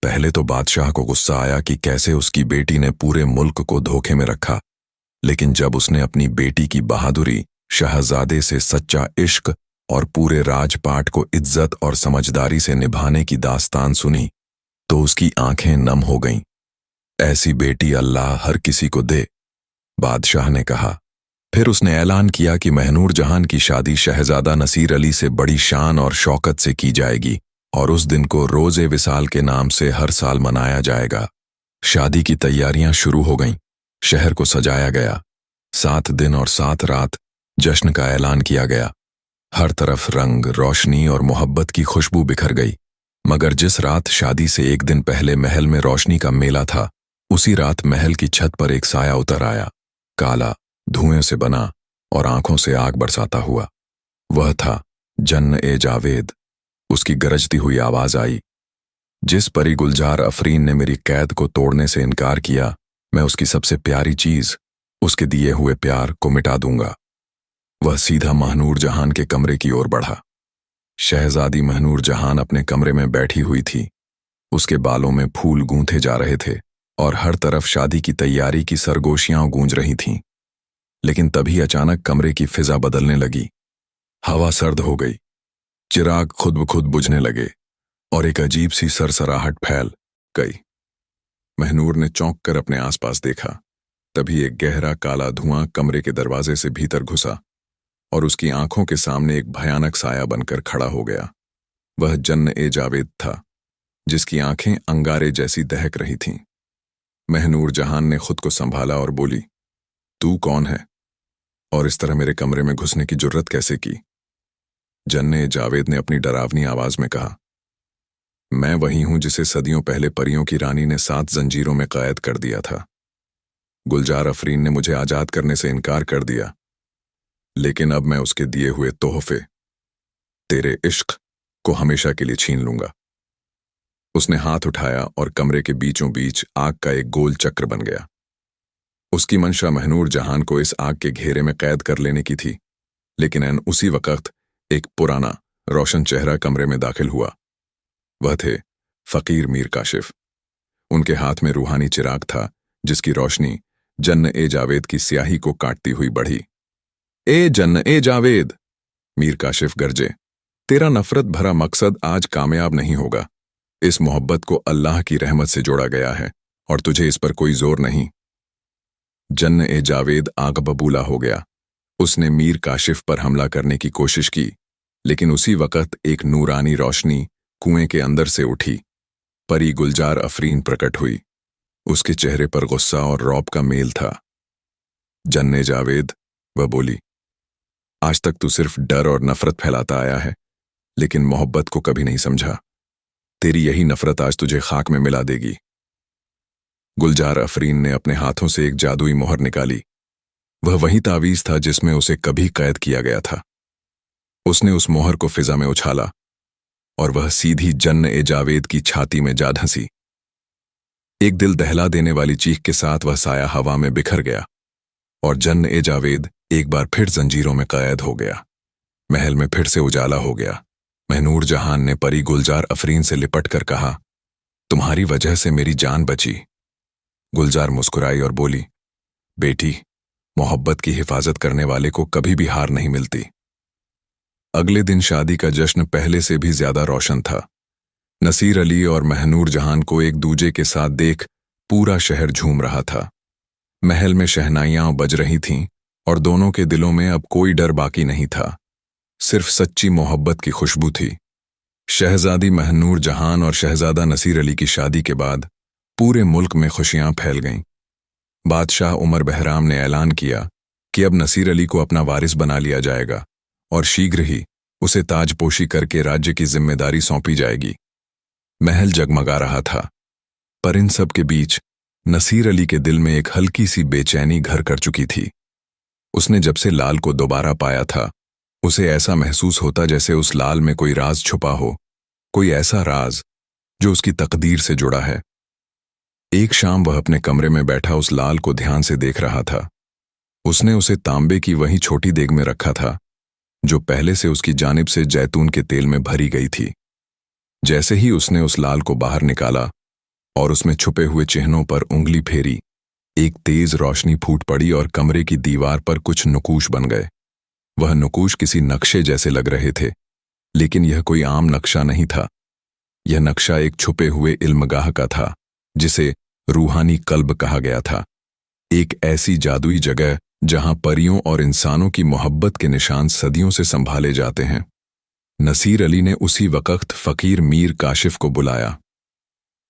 पहले तो बादशाह को गुस्सा आया कि कैसे उसकी बेटी ने पूरे मुल्क को धोखे में रखा, लेकिन जब उसने अपनी बेटी की बहादुरी, शहजादे से सच्चा इश्क और पूरे राजपाट को इज्जत और समझदारी से निभाने की दास्तान सुनी, तो उसकी आंखें नम हो गईं। ऐसी बेटी अल्लाह हर किसी को दे, बादशाह ने कहा। फिर उसने ऐलान किया कि महनूर जहान की शादी शहजादा नसीर अली से बड़ी शान और शौकत से की जाएगी और उस दिन को रोज़े विसाल के नाम से हर साल मनाया जाएगा। शादी की तैयारियां शुरू हो गईं। शहर को सजाया गया। 7 दिन और 7 रात जश्न का ऐलान किया गया। हर तरफ रंग, रोशनी और मोहब्बत की खुशबू बिखर गई। मगर जिस रात शादी से एक दिन पहले महल में रोशनी का मेला था, उसी रात महल की छत पर एक साया उतर आया, काला, धुएं से बना और आंखों से आग बरसाता हुआ। वह था जन्न-ए-जावेद। उसकी गरजती हुई आवाज आई, जिस परी गुलजार अफरीन ने मेरी कैद को तोड़ने से इनकार किया, मैं उसकी सबसे प्यारी चीज, उसके दिए हुए प्यार को मिटा दूंगा। वह सीधा महनूर जहान के कमरे की ओर बढ़ा। शहजादी महनूर जहान अपने कमरे में बैठी हुई थी। उसके बालों में फूल गूंथे जा रहे थे और हर तरफ शादी की तैयारी की सरगोशियां गूंज रही थीं। लेकिन तभी अचानक कमरे की फिजा बदलने लगी। हवा सर्द हो गई, चिराग खुद ब खुद बुझने लगे और एक अजीब सी सरसराहट फैल गई। महनूर ने चौंक कर अपने आसपास देखा। तभी एक गहरा काला धुआं कमरे के दरवाजे से भीतर घुसा और उसकी आंखों के सामने एक भयानक साया बनकर खड़ा हो गया। वह जन्न-ए-जावेद था, जिसकी आंखें अंगारे जैसी दहक रही थीं। महनूर जहान ने खुद को संभाला और बोली, तू कौन है और इस तरह मेरे कमरे में घुसने की जुर्रत कैसे की? जन्न-ए-जावेद ने अपनी डरावनी आवाज में कहा, मैं वही हूं जिसे सदियों पहले परियों की रानी ने 7 जंजीरों में कैद कर दिया था। गुलजार अफरीन ने मुझे आजाद करने से इनकार कर दिया, लेकिन अब मैं उसके दिए हुए तोहफे, तेरे इश्क को हमेशा के लिए छीन लूंगा। उसने हाथ उठाया और कमरे के बीचों बीच आग का एक गोल चक्र बन गया। उसकी मंशा महनूर जहान को इस आग के घेरे में कैद कर लेने की थी, लेकिन एन उसी वक्त एक पुराना रोशन चेहरा कमरे में दाखिल हुआ। वह थे फकीर मीर काशिफ। उनके हाथ में रूहानी चिराग था, जिसकी रोशनी जन्न-ए-जावेद की स्याही को काटती हुई बढ़ी। ए जन्न-ए-जावेद! मीर काशिफ गरजे, तेरा नफरत भरा मकसद आज कामयाब नहीं होगा। इस मोहब्बत को अल्लाह की रहमत से जोड़ा गया है और तुझे इस पर कोई जोर नहीं। जन्न-ए-जावेद आग बबूला हो गया। उसने मीर काशिफ पर हमला करने की कोशिश की, लेकिन उसी वक्त एक नूरानी रोशनी कुएं के अंदर से उठी। परी गुलजार अफरीन प्रकट हुई। उसके चेहरे पर गुस्सा और रौब का मेल था। जन्न-ए-जावेद, वह बोली, आज तक तू सिर्फ डर और नफरत फैलाता आया है, लेकिन मोहब्बत को कभी नहीं समझा। तेरी यही नफरत आज तुझे खाक में मिला देगी। गुलजार अफरीन ने अपने हाथों से एक जादुई मोहर निकाली। वह वही तावीज था जिसमें उसे कभी कैद किया गया था। उसने उस मोहर को फिजा में उछाला और वह सीधी जन्न-ए-जावेद की छाती में जा धंसी। एक दिल दहला देने वाली चीख के साथ वह साया हवा में बिखर गया और जन्न-ए-जावेद एक बार फिर जंजीरों में कैद हो गया। महल में फिर से उजाला हो गया। महनूर जहान ने परी गुलजार अफरीन से लिपट कर कहा, तुम्हारी वजह से मेरी जान बची। गुलजार मुस्कुराई और बोली, बेटी, मोहब्बत की हिफाजत करने वाले को कभी भी हार नहीं मिलती। अगले दिन शादी का जश्न पहले से भी ज्यादा रोशन था। नसीर अली और महनूर जहान को एक दूजे के साथ देख पूरा शहर झूम रहा था। महल में शहनाइयां बज रही थीं और दोनों के दिलों में अब कोई डर बाकी नहीं था, सिर्फ सच्ची मोहब्बत की खुशबू थी। शहजादी महनूर जहान और शहजादा नसीर अली की शादी के बाद पूरे मुल्क में खुशियां फैल गईं। बादशाह उमर बहराम ने ऐलान किया कि अब नसीर अली को अपना वारिस बना लिया जाएगा और शीघ्र ही उसे ताजपोशी करके राज्य की जिम्मेदारी सौंपी जाएगी। महल जगमगा रहा था, पर इन सब के बीच नसीर अली के दिल में एक हल्की सी बेचैनी घर कर चुकी थी। उसने जब से लाल को दोबारा पाया था, उसे ऐसा महसूस होता जैसे उस लाल में कोई राज छुपा हो, कोई ऐसा राज जो उसकी तकदीर से जुड़ा है। एक शाम वह अपने कमरे में बैठा उस लाल को ध्यान से देख रहा था। उसने उसे तांबे की वही छोटी देग में रखा था जो पहले से उसकी जानिब से जैतून के तेल में भरी गई थी। जैसे ही उसने उस लाल को बाहर निकाला और उसमें छुपे हुए चिन्हों पर उंगली फेरी, एक तेज रोशनी फूट पड़ी और कमरे की दीवार पर कुछ नुकूश बन गए। वह नुकूश किसी नक्शे जैसे लग रहे थे, लेकिन यह कोई आम नक्शा नहीं था। यह नक्शा एक छुपे हुए इल्मगाह का था, जिसे रूहानी कल्ब कहा गया था। एक ऐसी जादुई जगह जहां परियों और इंसानों की मोहब्बत के निशान सदियों से संभाले जाते हैं। नसीर अली ने उसी वक्त फकीर मीर काशिफ को बुलाया।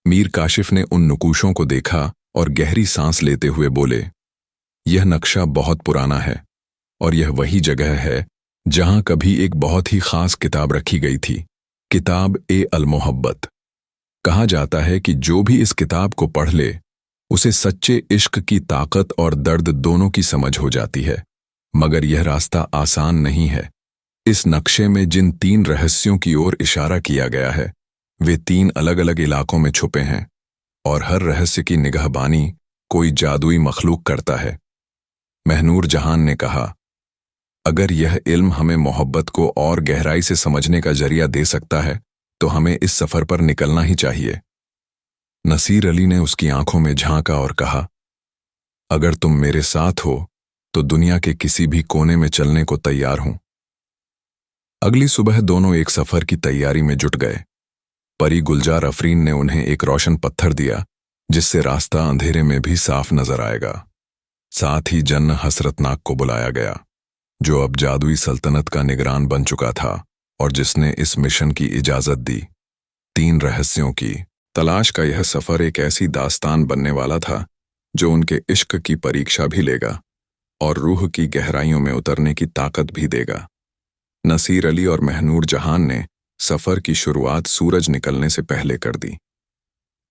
मीर काशिफ ने उन नुकूशों को देखा और गहरी सांस लेते हुए बोले, यह नक्शा बहुत पुराना है और यह वही जगह है जहां कभी एक बहुत ही खास किताब रखी गई थी, किताब ए अल मोहब्बत। कहा जाता है कि जो भी इस किताब को पढ़ ले, उसे सच्चे इश्क की ताकत और दर्द दोनों की समझ हो जाती है। मगर यह रास्ता आसान नहीं है। इस नक्शे में जिन 3 रहस्यों की ओर इशारा किया गया है, वे 3 अलग अलग इलाकों में छुपे हैं और हर रहस्य की निगहबानी कोई जादुई मखलूक करता है। महनूर जहान ने कहा, अगर यह इल्म हमें मोहब्बत को और गहराई से समझने का जरिया दे सकता है तो हमें इस सफर पर निकलना ही चाहिए। नसीर अली ने उसकी आंखों में झांका और कहा, अगर तुम मेरे साथ हो तो दुनिया के किसी भी कोने में चलने को तैयार हूं। अगली सुबह दोनों एक सफर की तैयारी में जुट गए। परी गुलजार अफरीन ने उन्हें एक रोशन पत्थर दिया जिससे रास्ता अंधेरे में भी साफ नजर आएगा। साथ ही जन्न हसरतनाक को बुलाया गया, जो अब जादुई सल्तनत का निगरान बन चुका था और जिसने इस मिशन की इजाजत दी। 3 रहस्यों की तलाश का यह सफर एक ऐसी दास्तान बनने वाला था जो उनके इश्क की परीक्षा भी लेगा और रूह की गहराइयों में उतरने की ताकत भी देगा। नसीर अली और महनूर जहान ने सफर की शुरुआत सूरज निकलने से पहले कर दी।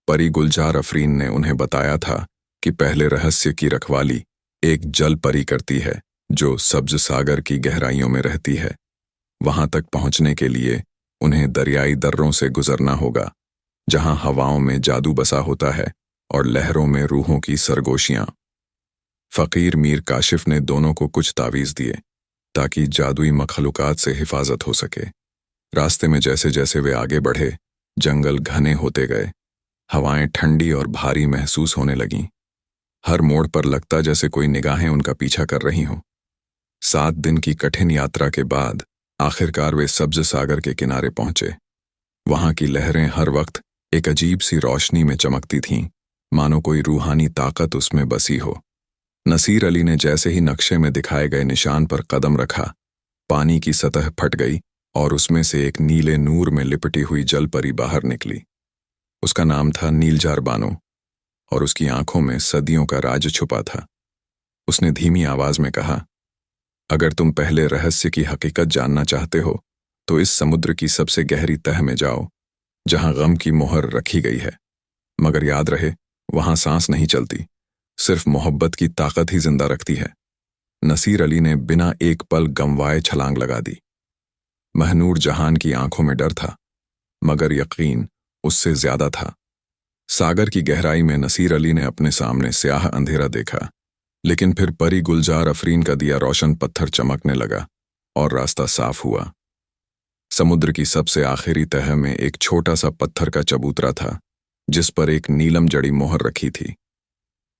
परी गुलजार अफरीन ने उन्हें बताया था कि पहले रहस्य की रखवाली एक जल परी करती है जो सब्ज सागर की गहराइयों में रहती है। वहां तक पहुंचने के लिए उन्हें दरियाई दर्रों से गुजरना होगा, जहां हवाओं में जादू बसा होता है और लहरों में रूहों की सरगोशियां। फकीर मीर काशिफ ने दोनों को कुछ तावीज़ दिए ताकि जादुई मखलूकात से हिफाजत हो सके। रास्ते में जैसे जैसे वे आगे बढ़े, जंगल घने होते गए। हवाएं ठंडी और भारी महसूस होने लगीं। हर मोड़ पर लगता जैसे कोई निगाहें उनका पीछा कर रही हों। 7 दिन की कठिन यात्रा के बाद आखिरकार वे सब्ज सागर के किनारे पहुंचे। वहां की लहरें हर वक्त एक अजीब सी रोशनी में चमकती थीं, मानो कोई रूहानी ताकत उसमें बसी हो। नसीर अली ने जैसे ही नक्शे में दिखाए गए निशान पर कदम रखा, पानी की सतह फट गई और उसमें से एक नीले नूर में लिपटी हुई जल परी बाहर निकली। उसका नाम था नीलजार बानो और उसकी आंखों में सदियों का राज छुपा था। उसने धीमी आवाज में कहा, अगर तुम पहले रहस्य की हकीकत जानना चाहते हो तो इस समुद्र की सबसे गहरी तह में जाओ, जहां गम की मोहर रखी गई है। मगर याद रहे, वहां सांस नहीं चलती, सिर्फ मोहब्बत की ताकत ही जिंदा रखती है। नसीर अली ने बिना एक पल गंवाए छलांग लगा दी। महनूर जहान की आंखों में डर था, मगर यकीन उससे ज्यादा था। सागर की गहराई में नसीर अली ने अपने सामने स्याह अंधेरा देखा, लेकिन फिर परी गुलजार अफरीन का दिया रोशन पत्थर चमकने लगा और रास्ता साफ हुआ। समुद्र की सबसे आखिरी तह में एक छोटा सा पत्थर का चबूतरा था, जिस पर एक नीलम जड़ी मोहर रखी थी।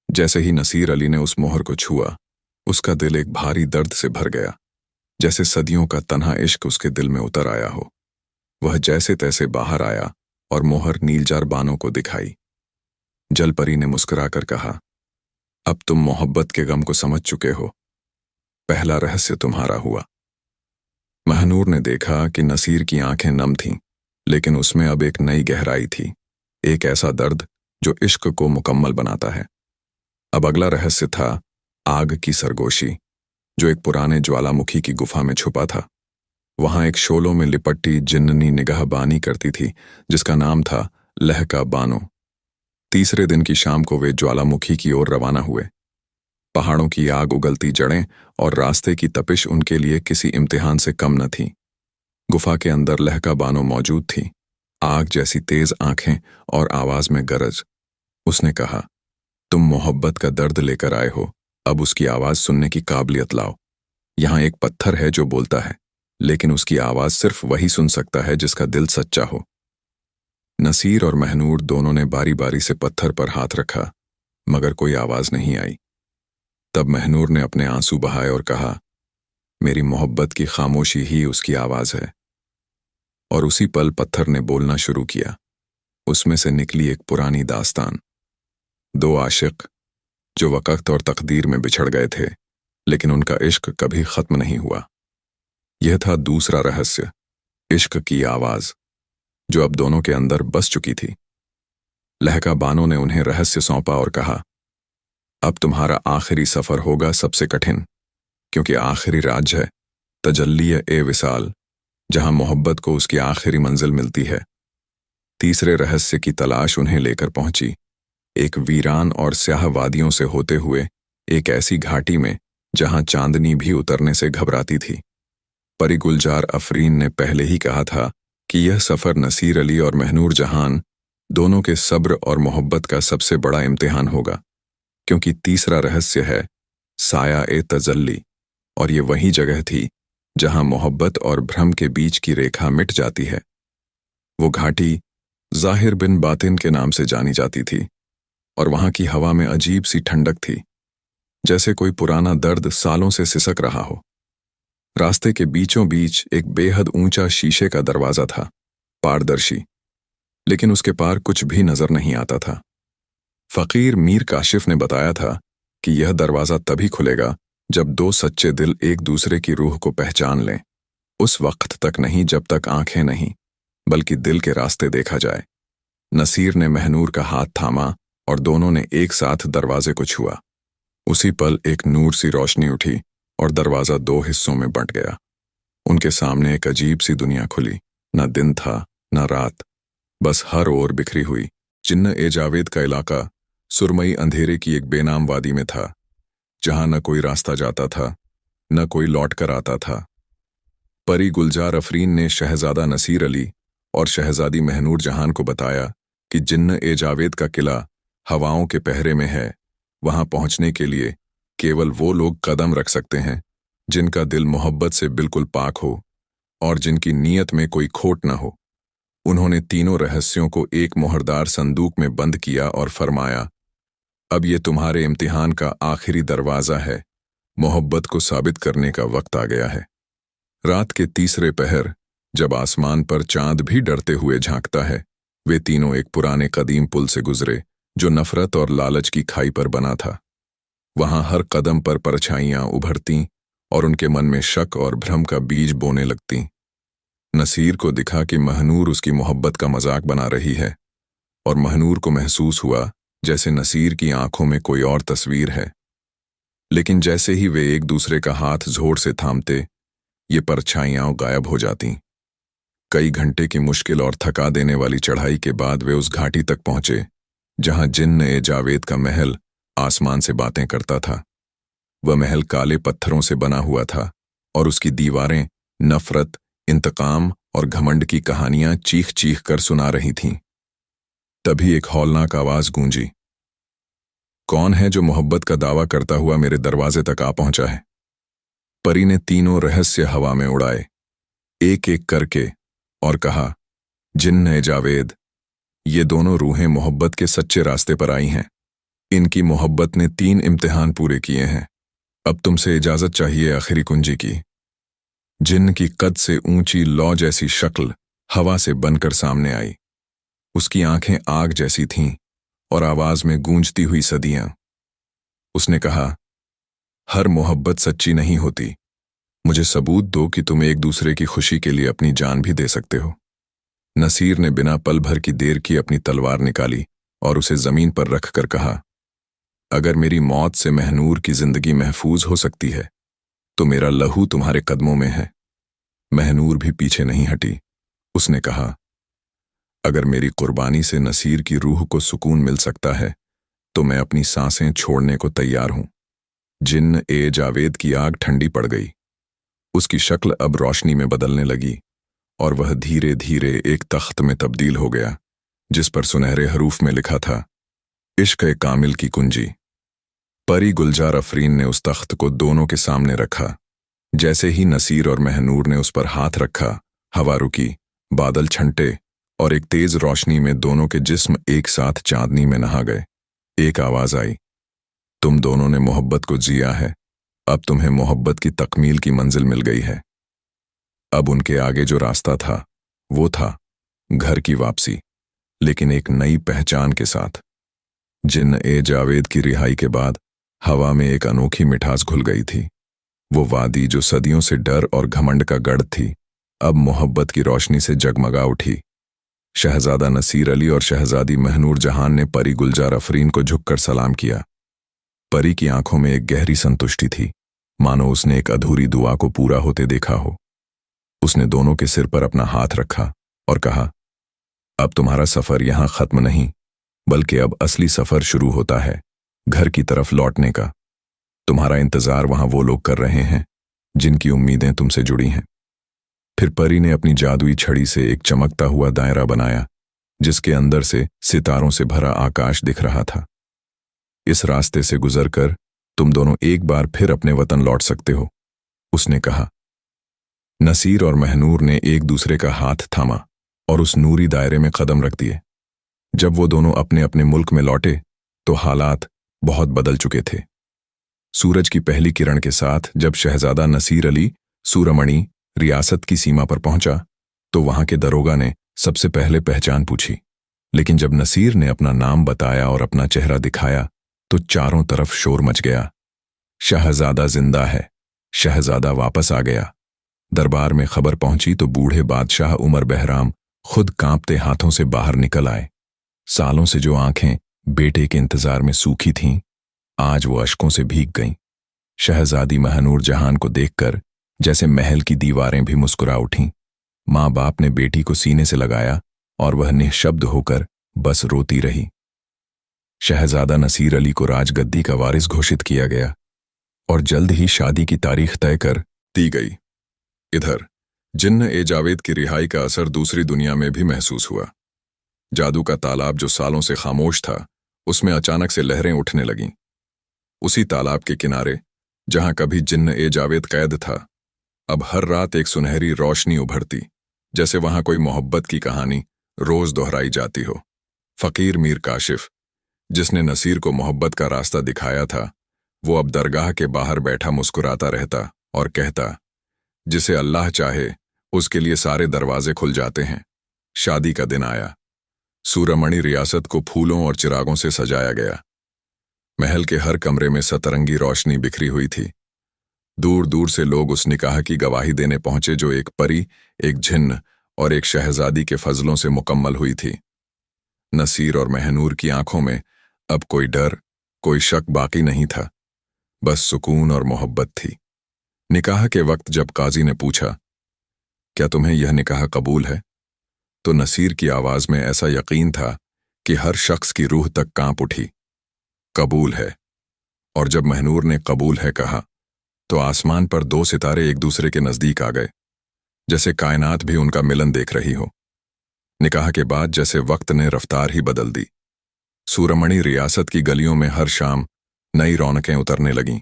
जैसे ही नसीर अली ने उस मोहर को छुआ, उसका दिल एक भारी दर्द से भर गया, जैसे सदियों का तन्हा इश्क उसके दिल में उतर आया हो। वह जैसे तैसे बाहर आया और मोहर नीलजार बानो को दिखाई। जलपरी ने मुस्कुराकर कहा, अब तुम मोहब्बत के गम को समझ चुके हो। पहला रहस्य तुम्हारा हुआ। महनूर ने देखा कि नसीर की आंखें नम थीं, लेकिन उसमें अब एक नई गहराई थी, एक ऐसा दर्द जो इश्क को मुकम्मल बनाता है। अब अगला रहस्य था आग की सरगोशी, जो एक पुराने ज्वालामुखी की गुफा में छुपा था। वहां एक शोलों में लिपटी जिन्ननी निगाहबानी करती थी, जिसका नाम था लहका बानो। तीसरे दिन की शाम को वे ज्वालामुखी की ओर रवाना हुए। पहाड़ों की आग उगलती जड़ें और रास्ते की तपिश उनके लिए किसी इम्तिहान से कम न थी। गुफा के अंदर लहका बानो मौजूद थी, आग जैसी तेज आंखें और आवाज में गरज। उसने कहा, तुम मोहब्बत का दर्द लेकर आए हो, अब उसकी आवाज सुनने की काबिलियत लाओ। यहां एक पत्थर है जो बोलता है, लेकिन उसकी आवाज सिर्फ वही सुन सकता है जिसका दिल सच्चा हो। नसीर और महनूर दोनों ने बारी बारी से पत्थर पर हाथ रखा, मगर कोई आवाज नहीं आई। तब महनूर ने अपने आंसू बहाए और कहा, मेरी मोहब्बत की खामोशी ही उसकी आवाज है। और उसी पल पत्थर ने बोलना शुरू किया। उसमें से निकली एक पुरानी दास्तान। 2 आशिक जो वक्त और तकदीर में बिछड़ गए थे, लेकिन उनका इश्क कभी खत्म नहीं हुआ। यह था दूसरा रहस्य, इश्क की आवाज, जो अब दोनों के अंदर बस चुकी थी। लहका बानो ने उन्हें रहस्य सौंपा और कहा, अब तुम्हारा आखिरी सफर होगा सबसे कठिन, क्योंकि आखिरी राज है तजल्ली-ए विसाल, जहां मोहब्बत को उसकी आखिरी मंजिल मिलती है। तीसरे रहस्य की तलाश उन्हें लेकर पहुंची, एक वीरान और स्याह वादियों से होते हुए एक ऐसी घाटी में जहां चांदनी भी उतरने से घबराती थी। परी गुलजार अफरीन ने पहले ही कहा था कि यह सफ़र नसीर अली और महनूर जहान दोनों के सब्र और मोहब्बत का सबसे बड़ा इम्तिहान होगा, क्योंकि तीसरा रहस्य है साया-ए-तजल्ली, और ये वही जगह थी जहां मोहब्बत और भ्रम के बीच की रेखा मिट जाती है। वो घाटी ज़ाहिर बिन बातिन के नाम से जानी जाती थी, और वहां की हवा में अजीब सी ठंडक थी, जैसे कोई पुराना दर्द सालों से सिसक रहा हो। रास्ते के बीचों बीच एक बेहद ऊंचा शीशे का दरवाजा था, पारदर्शी, लेकिन उसके पार कुछ भी नजर नहीं आता था। फकीर मीर काशिफ ने बताया था कि यह दरवाजा तभी खुलेगा जब दो सच्चे दिल एक दूसरे की रूह को पहचान लें। उस वक्त तक नहीं जब तक आंखें नहीं, बल्कि दिल के रास्ते देखा जाए। नसीर ने महनूर का हाथ थामा और दोनों ने एक साथ दरवाजे को छुआ। उसी पल एक नूर सी रोशनी उठी और दरवाजा दो हिस्सों में बंट गया। उनके सामने एक अजीब सी दुनिया खुली। न दिन था न रात, बस हर ओर बिखरी हुई जिन्न-ए-जावेद का इलाका सुरमई अंधेरे की एक बेनाम वादी में था, जहां न कोई रास्ता जाता था न कोई लौट कर आता था। परी गुलजार अफरीन ने शहजादा नसीर अली और शहजादी महनूर जहान को बताया कि जिन्न-ए-जावेद का किला हवाओं के पहरे में है। वहां पहुंचने के लिए केवल वो लोग कदम रख सकते हैं जिनका दिल मोहब्बत से बिल्कुल पाक हो और जिनकी नीयत में कोई खोट न हो। उन्होंने तीनों रहस्यों को एक मोहरदार संदूक में बंद किया और फरमाया, अब ये तुम्हारे इम्तिहान का आखिरी दरवाज़ा है। मोहब्बत को साबित करने का वक्त आ गया है। रात के तीसरे पहर, जब आसमान पर चांद भी डरते हुए झांकता है, वे तीनों एक पुराने कदीम पुल से गुजरे जो नफरत और लालच की खाई पर बना था। वहां हर कदम पर परछाइयां उभरतीं और उनके मन में शक और भ्रम का बीज बोने लगतीं। नसीर को दिखा कि महनूर उसकी मोहब्बत का मजाक बना रही है, और महनूर को महसूस हुआ जैसे नसीर की आंखों में कोई और तस्वीर है। लेकिन जैसे ही वे एक दूसरे का हाथ जोर से थामते, ये परछाइयां गायब हो जातीं। कई घंटे की मुश्किल और थका देने वाली चढ़ाई के बाद वे उस घाटी तक पहुंचे जहां जिन्न-ए-जावेद का महल आसमान से बातें करता था। वह महल काले पत्थरों से बना हुआ था और उसकी दीवारें नफरत, इंतकाम और घमंड की कहानियां चीख चीख कर सुना रही थीं। तभी एक हौलनाक आवाज गूंजी, कौन है जो मोहब्बत का दावा करता हुआ मेरे दरवाजे तक आ पहुंचा है? परी ने तीनों रहस्य हवा में उड़ाए, एक एक करके, और कहा, जिन्न-ए-जावेद, ये दोनों रूहें मोहब्बत के सच्चे रास्ते पर आई हैं। इनकी मोहब्बत ने 3 इम्तिहान पूरे किए हैं। अब तुमसे इजाजत चाहिए आखिरी कुंजी की। जिन्न की कद से ऊंची लौ जैसी शक्ल हवा से बनकर सामने आई। उसकी आंखें आग जैसी थीं और आवाज में गूंजती हुई सदियां। उसने कहा, हर मोहब्बत सच्ची नहीं होती। मुझे सबूत दो कि तुम एक दूसरे की खुशी के लिए अपनी जान भी दे सकते हो। नसीर ने बिना पल भर की देर की अपनी तलवार निकाली और उसे जमीन पर रखकर कहा, अगर मेरी मौत से महनूर की जिंदगी महफूज हो सकती है तो मेरा लहू तुम्हारे कदमों में है। महनूर भी पीछे नहीं हटी। उसने कहा, अगर मेरी कुर्बानी से नसीर की रूह को सुकून मिल सकता है तो मैं अपनी सांसें छोड़ने को तैयार हूं। जिन्न-ए-जावेद की आग ठंडी पड़ गई। उसकी शक्ल अब रोशनी में बदलने लगी और वह धीरे धीरे एक तख्त में तब्दील हो गया, जिस पर सुनहरे हरूफ में लिखा था, इश्क-ए-कामिल की कुंजी। परी गुलजार अफरीन ने उस तख्त को दोनों के सामने रखा। जैसे ही नसीर और महनूर ने उस पर हाथ रखा, हवा रुकी, बादल छंटे और एक तेज रोशनी में दोनों के जिस्म एक साथ चांदनी में नहा गए। एक आवाज आई, तुम दोनों ने मोहब्बत को जिया है, अब तुम्हें मोहब्बत की तकमील की मंजिल मिल गई है। अब उनके आगे जो रास्ता था वो था घर की वापसी, लेकिन एक नई पहचान के साथ। जिन्न-ए-जावेद की रिहाई के बाद हवा में एक अनोखी मिठास घुल गई थी। वो वादी जो सदियों से डर और घमंड का गढ़ थी, अब मोहब्बत की रोशनी से जगमगा उठी। शहजादा नसीर अली और शहजादी महनूर जहान ने परी गुलजार अफरीन को झुककर सलाम किया। परी की आंखों में एक गहरी संतुष्टि थी, मानो उसने एक अधूरी दुआ को पूरा होते देखा हो। उसने दोनों के सिर पर अपना हाथ रखा और कहा, अब तुम्हारा सफर यहां खत्म नहीं, बल्कि अब असली सफर शुरू होता है, घर की तरफ लौटने का। तुम्हारा इंतजार वहां वो लोग कर रहे हैं जिनकी उम्मीदें तुमसे जुड़ी हैं। फिर परी ने अपनी जादुई छड़ी से एक चमकता हुआ दायरा बनाया जिसके अंदर से सितारों से भरा आकाश दिख रहा था। इस रास्ते से गुजरकर तुम दोनों एक बार फिर अपने वतन लौट सकते हो, उसने कहा। नसीर और महनूर ने एक दूसरे का हाथ थामा और उस नूरी दायरे में कदम रख दिए। जब वो दोनों अपने अपने मुल्क में लौटे तो हालात बहुत बदल चुके थे। सूरज की पहली किरण के साथ जब शहजादा नसीर अली सूरमणि रियासत की सीमा पर पहुंचा तो वहां के दरोगा ने सबसे पहले पहचान पूछी, लेकिन जब नसीर ने अपना नाम बताया और अपना चेहरा दिखाया तो चारों तरफ शोर मच गया। शहजादा जिंदा है, शहजादा वापस आ गया। दरबार में खबर पहुंची तो बूढ़े बादशाह उमर बहराम खुद कांपते हाथों से बाहर निकल आए। सालों से जो आंखें बेटे के इंतजार में सूखी थीं, आज वो अश्कों से भीग गईं। शहजादी महनूर जहान को देखकर जैसे महल की दीवारें भी मुस्कुरा उठीं। माँ बाप ने बेटी को सीने से लगाया और वह निःशब्द होकर बस रोती रही। शहजादा नसीर अली को राजगद्दी का वारिस घोषित किया गया और जल्द ही शादी की तारीख तय कर दी गई। इधर जिन्न-ए-जावेद की रिहाई का असर दूसरी दुनिया में भी महसूस हुआ। जादू का तालाब जो सालों से खामोश था, उसमें अचानक से लहरें उठने लगीं। उसी तालाब के किनारे जहां कभी जिन्न-ए-जावेद कैद था, अब हर रात एक सुनहरी रोशनी उभरती, जैसे वहां कोई मोहब्बत की कहानी रोज दोहराई जाती हो। फकीर मीर काशिफ, जिसने नसीर को मोहब्बत का रास्ता दिखाया था, वो अब दरगाह के बाहर बैठा मुस्कुराता रहता और कहता, जिसे अल्लाह चाहे उसके लिए सारे दरवाजे खुल जाते हैं। शादी का दिन आया। सूरमणि रियासत को फूलों और चिरागों से सजाया गया। महल के हर कमरे में सतरंगी रोशनी बिखरी हुई थी। दूर दूर से लोग उस निकाह की गवाही देने पहुंचे जो एक परी, एक जिन्न और एक शहजादी के फजलों से मुकम्मल हुई थी। नसीर और महनूर की आंखों में अब कोई डर, कोई शक बाकी नहीं था, बस सुकून और मोहब्बत थी। निकाह के वक्त जब काजी ने पूछा, क्या तुम्हें यह निकाह कबूल है, तो नसीर की आवाज में ऐसा यकीन था कि हर शख्स की रूह तक कांप उठी। कबूल है। और जब महनूर ने कबूल है कहा तो आसमान पर दो सितारे एक दूसरे के नजदीक आ गए, जैसे कायनात भी उनका मिलन देख रही हो। निकाह के बाद जैसे वक्त ने रफ्तार ही बदल दी। सूरमणि रियासत की गलियों में हर शाम नई रौनकें उतरने लगीं।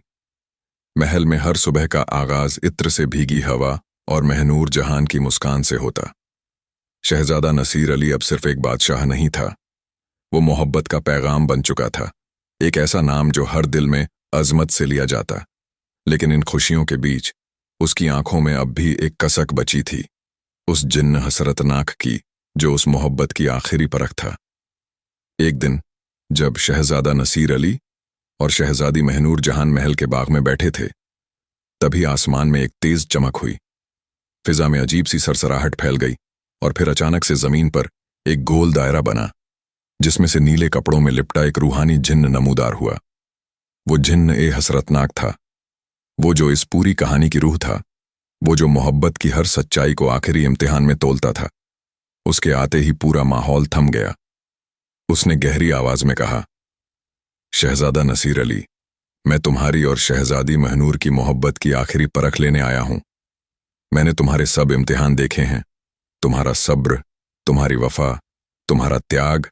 महल में हर सुबह का आगाज इत्र से भीगी हवा और महनूर जहान की मुस्कान से होता। शहजादा नसीर अली अब सिर्फ एक बादशाह नहीं था, वो मोहब्बत का पैगाम बन चुका था, एक ऐसा नाम जो हर दिल में अजमत से लिया जाता। लेकिन इन खुशियों के बीच उसकी आंखों में अब भी एक कसक बची थी, उस जिन्न हसरतनाक की जो उस मोहब्बत की आखिरी परख था। एक दिन जब शहजादा नसीर अली और शहजादी महनूर जहान महल के बाग में बैठे थे, तभी आसमान में एक तेज चमक हुई। फिजा में अजीब सी सरसराहट फैल गई और फिर अचानक से जमीन पर एक गोल दायरा बना, जिसमें से नीले कपड़ों में लिपटा एक रूहानी जिन्न नमूदार हुआ। वो जिन्न-ए-हसरतनाक था, वो जो इस पूरी कहानी की रूह था, वो जो मोहब्बत की हर सच्चाई को आखिरी इम्तिहान में तोलता था। उसके आते ही पूरा माहौल थम गया। उसने गहरी आवाज में कहा, शहजादा नसीर अली, मैं तुम्हारी और शहजादी महनूर की मोहब्बत की आखिरी परख लेने आया हूं। मैंने तुम्हारे सब इम्तिहान देखे हैं, तुम्हारा सब्र, तुम्हारी वफा, तुम्हारा त्याग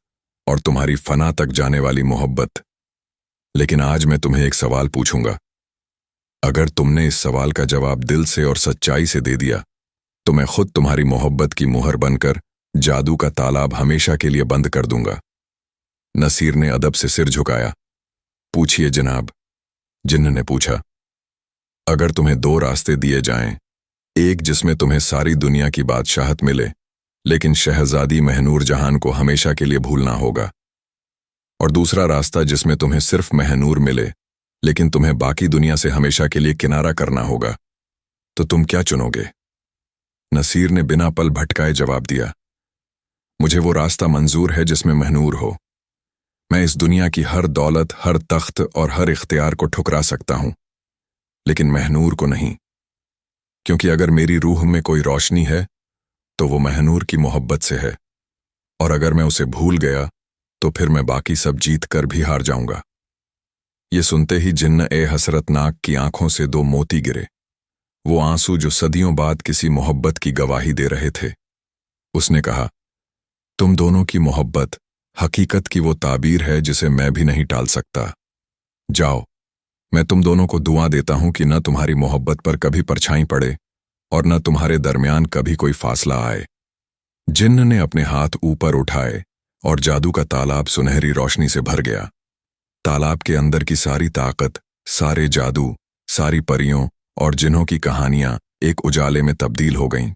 और तुम्हारी फना तक जाने वाली मोहब्बत। लेकिन आज मैं तुम्हें एक सवाल पूछूंगा। अगर तुमने इस सवाल का जवाब दिल से और सच्चाई से दे दिया तो मैं खुद तुम्हारी मोहब्बत की मुहर बनकर जादू का तालाब हमेशा के लिए बंद कर दूंगा। नसीर ने अदब से सिर झुकाया। पूछिए जनाब, जिन्न ने पूछा। अगर तुम्हें दो रास्ते दिए जाएं, एक जिसमें तुम्हें सारी दुनिया की बादशाहत मिले लेकिन शहजादी महनूर जहान को हमेशा के लिए भूलना होगा, और दूसरा रास्ता जिसमें तुम्हें सिर्फ महनूर मिले लेकिन तुम्हें बाकी दुनिया से हमेशा के लिए किनारा करना होगा, तो तुम क्या चुनोगे? नसीर ने बिना पल भटकाए जवाब दिया, मुझे वो रास्ता मंजूर है जिसमें महनूर हो। मैं इस दुनिया की हर दौलत, हर तख्त और हर इख्तियार को ठुकरा सकता हूं, लेकिन महनूर को नहीं, क्योंकि अगर मेरी रूह में कोई रोशनी है तो वो महनूर की मोहब्बत से है, और अगर मैं उसे भूल गया तो फिर मैं बाकी सब जीत कर भी हार जाऊंगा। ये सुनते ही जिन्न-ए-हसरतनाक की आंखों से दो मोती गिरे। वो आंसू जो सदियों बाद किसी मोहब्बत की गवाही दे रहे थे। उसने कहा, तुम दोनों की मोहब्बत हकीकत की वो ताबीर है जिसे मैं भी नहीं टाल सकता। जाओ, मैं तुम दोनों को दुआ देता हूं कि न तुम्हारी मोहब्बत पर कभी परछाई पड़े और न तुम्हारे दरमियान कभी कोई फासला आए। जिन्न ने अपने हाथ ऊपर उठाए और जादू का तालाब सुनहरी रोशनी से भर गया। तालाब के अंदर की सारी ताकत, सारे जादू, सारी परियों और जिन्हों की कहानियां एक उजाले में तब्दील हो गईं।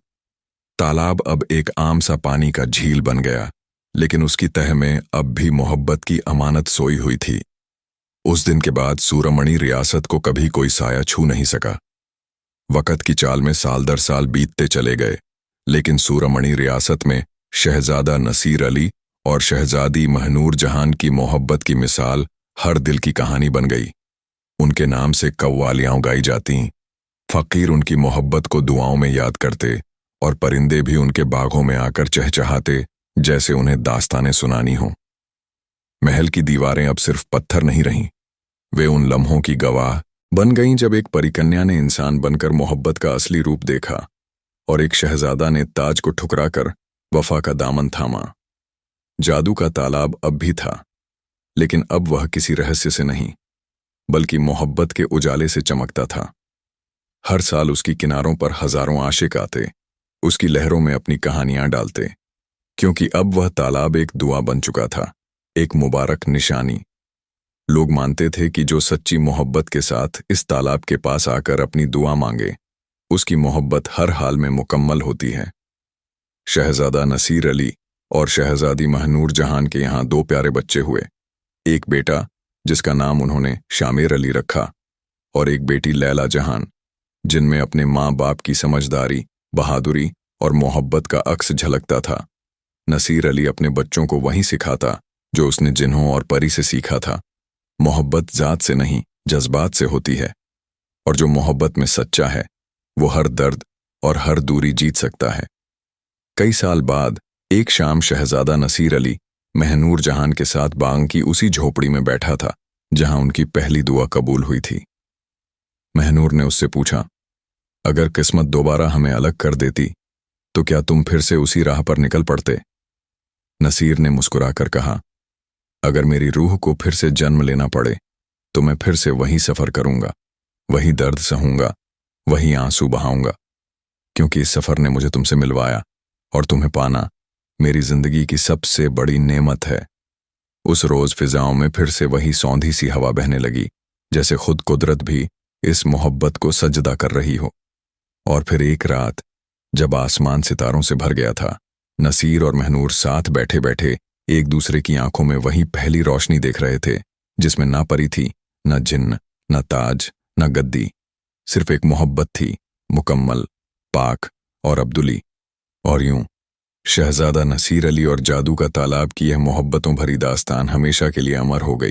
तालाब अब एक आम सा पानी का झील बन गया, लेकिन उसकी तह में अब भी मोहब्बत की अमानत सोई हुई थी। उस दिन के बाद सूरमणि रियासत को कभी कोई साया छू नहीं सका। वक़्त की चाल में साल दर साल बीतते चले गए, लेकिन सूरमणि रियासत में शहजादा नसीर अली और शहजादी महनूर जहान की मोहब्बत की मिसाल हर दिल की कहानी बन गई। उनके नाम से कव्वालियां गाई जातीं, फकीर उनकी मोहब्बत को दुआओं में याद करते और परिंदे भी उनके बागों में आकर चहचहाते जैसे उन्हें दास्तानें सुनानी हों। महल की दीवारें अब सिर्फ पत्थर नहीं रहीं, वे उन लम्हों की गवाह बन गईं जब एक परिकन्या ने इंसान बनकर मोहब्बत का असली रूप देखा और एक शहजादा ने ताज को ठुकराकर वफा का दामन थामा। जादू का तालाब अब भी था, लेकिन अब वह किसी रहस्य से नहीं, बल्कि मोहब्बत के उजाले से चमकता था। हर साल उसकी किनारों पर हजारों आशिक आते, उसकी लहरों में अपनी कहानियां डालते, क्योंकि अब वह तालाब एक दुआ बन चुका था, एक मुबारक निशानी। लोग मानते थे कि जो सच्ची मोहब्बत के साथ इस तालाब के पास आकर अपनी दुआ मांगे, उसकी मोहब्बत हर हाल में मुकम्मल होती है। शहजादा नसीर अली और शहजादी महनूर जहान के यहाँ 2 प्यारे बच्चे हुए। एक बेटा जिसका नाम उन्होंने शामेर अली रखा, और एक बेटी लैला जहान, जिनमें अपने माँ बाप की समझदारी, बहादुरी और मोहब्बत का अक्स झलकता था। नसीर अली अपने बच्चों को वही सिखाता जो उसने जिन्हों और परी से सीखा था। मोहब्बत जात से नहीं, जज्बात से होती है, और जो मोहब्बत में सच्चा है वो हर दर्द और हर दूरी जीत सकता है। कई साल बाद एक शाम शहजादा नसीर अली महनूर जहान के साथ बाग की उसी झोपड़ी में बैठा था जहां उनकी पहली दुआ कबूल हुई थी। महनूर ने उससे पूछा, अगर किस्मत दोबारा हमें अलग कर देती तो क्या तुम फिर से उसी राह पर निकल पड़ते? नसीर ने मुस्कुराकर कहा, अगर मेरी रूह को फिर से जन्म लेना पड़े तो मैं फिर से वही सफ़र करूंगा, वही दर्द सहूंगा, वही आंसू बहाऊंगा, क्योंकि इस सफ़र ने मुझे तुमसे मिलवाया और तुम्हें पाना मेरी जिंदगी की सबसे बड़ी नेमत है। उस रोज फिजाओं में फिर से वही सौंधी सी हवा बहने लगी, जैसे खुद कुदरत भी इस मोहब्बत को सजदा कर रही हो। और फिर एक रात जब आसमान सितारों से भर गया था, नसीर और महनूर साथ बैठे बैठे एक दूसरे की आंखों में वही पहली रोशनी देख रहे थे, जिसमें ना परी थी, न जिन्न, न ताज, न गद्दी, सिर्फ एक मोहब्बत थी, मुकम्मल, पाक और अब्दुली। और यूं शहजादा नसीर अली और जादू का तालाब की यह मोहब्बतों भरी दास्तान हमेशा के लिए अमर हो गई।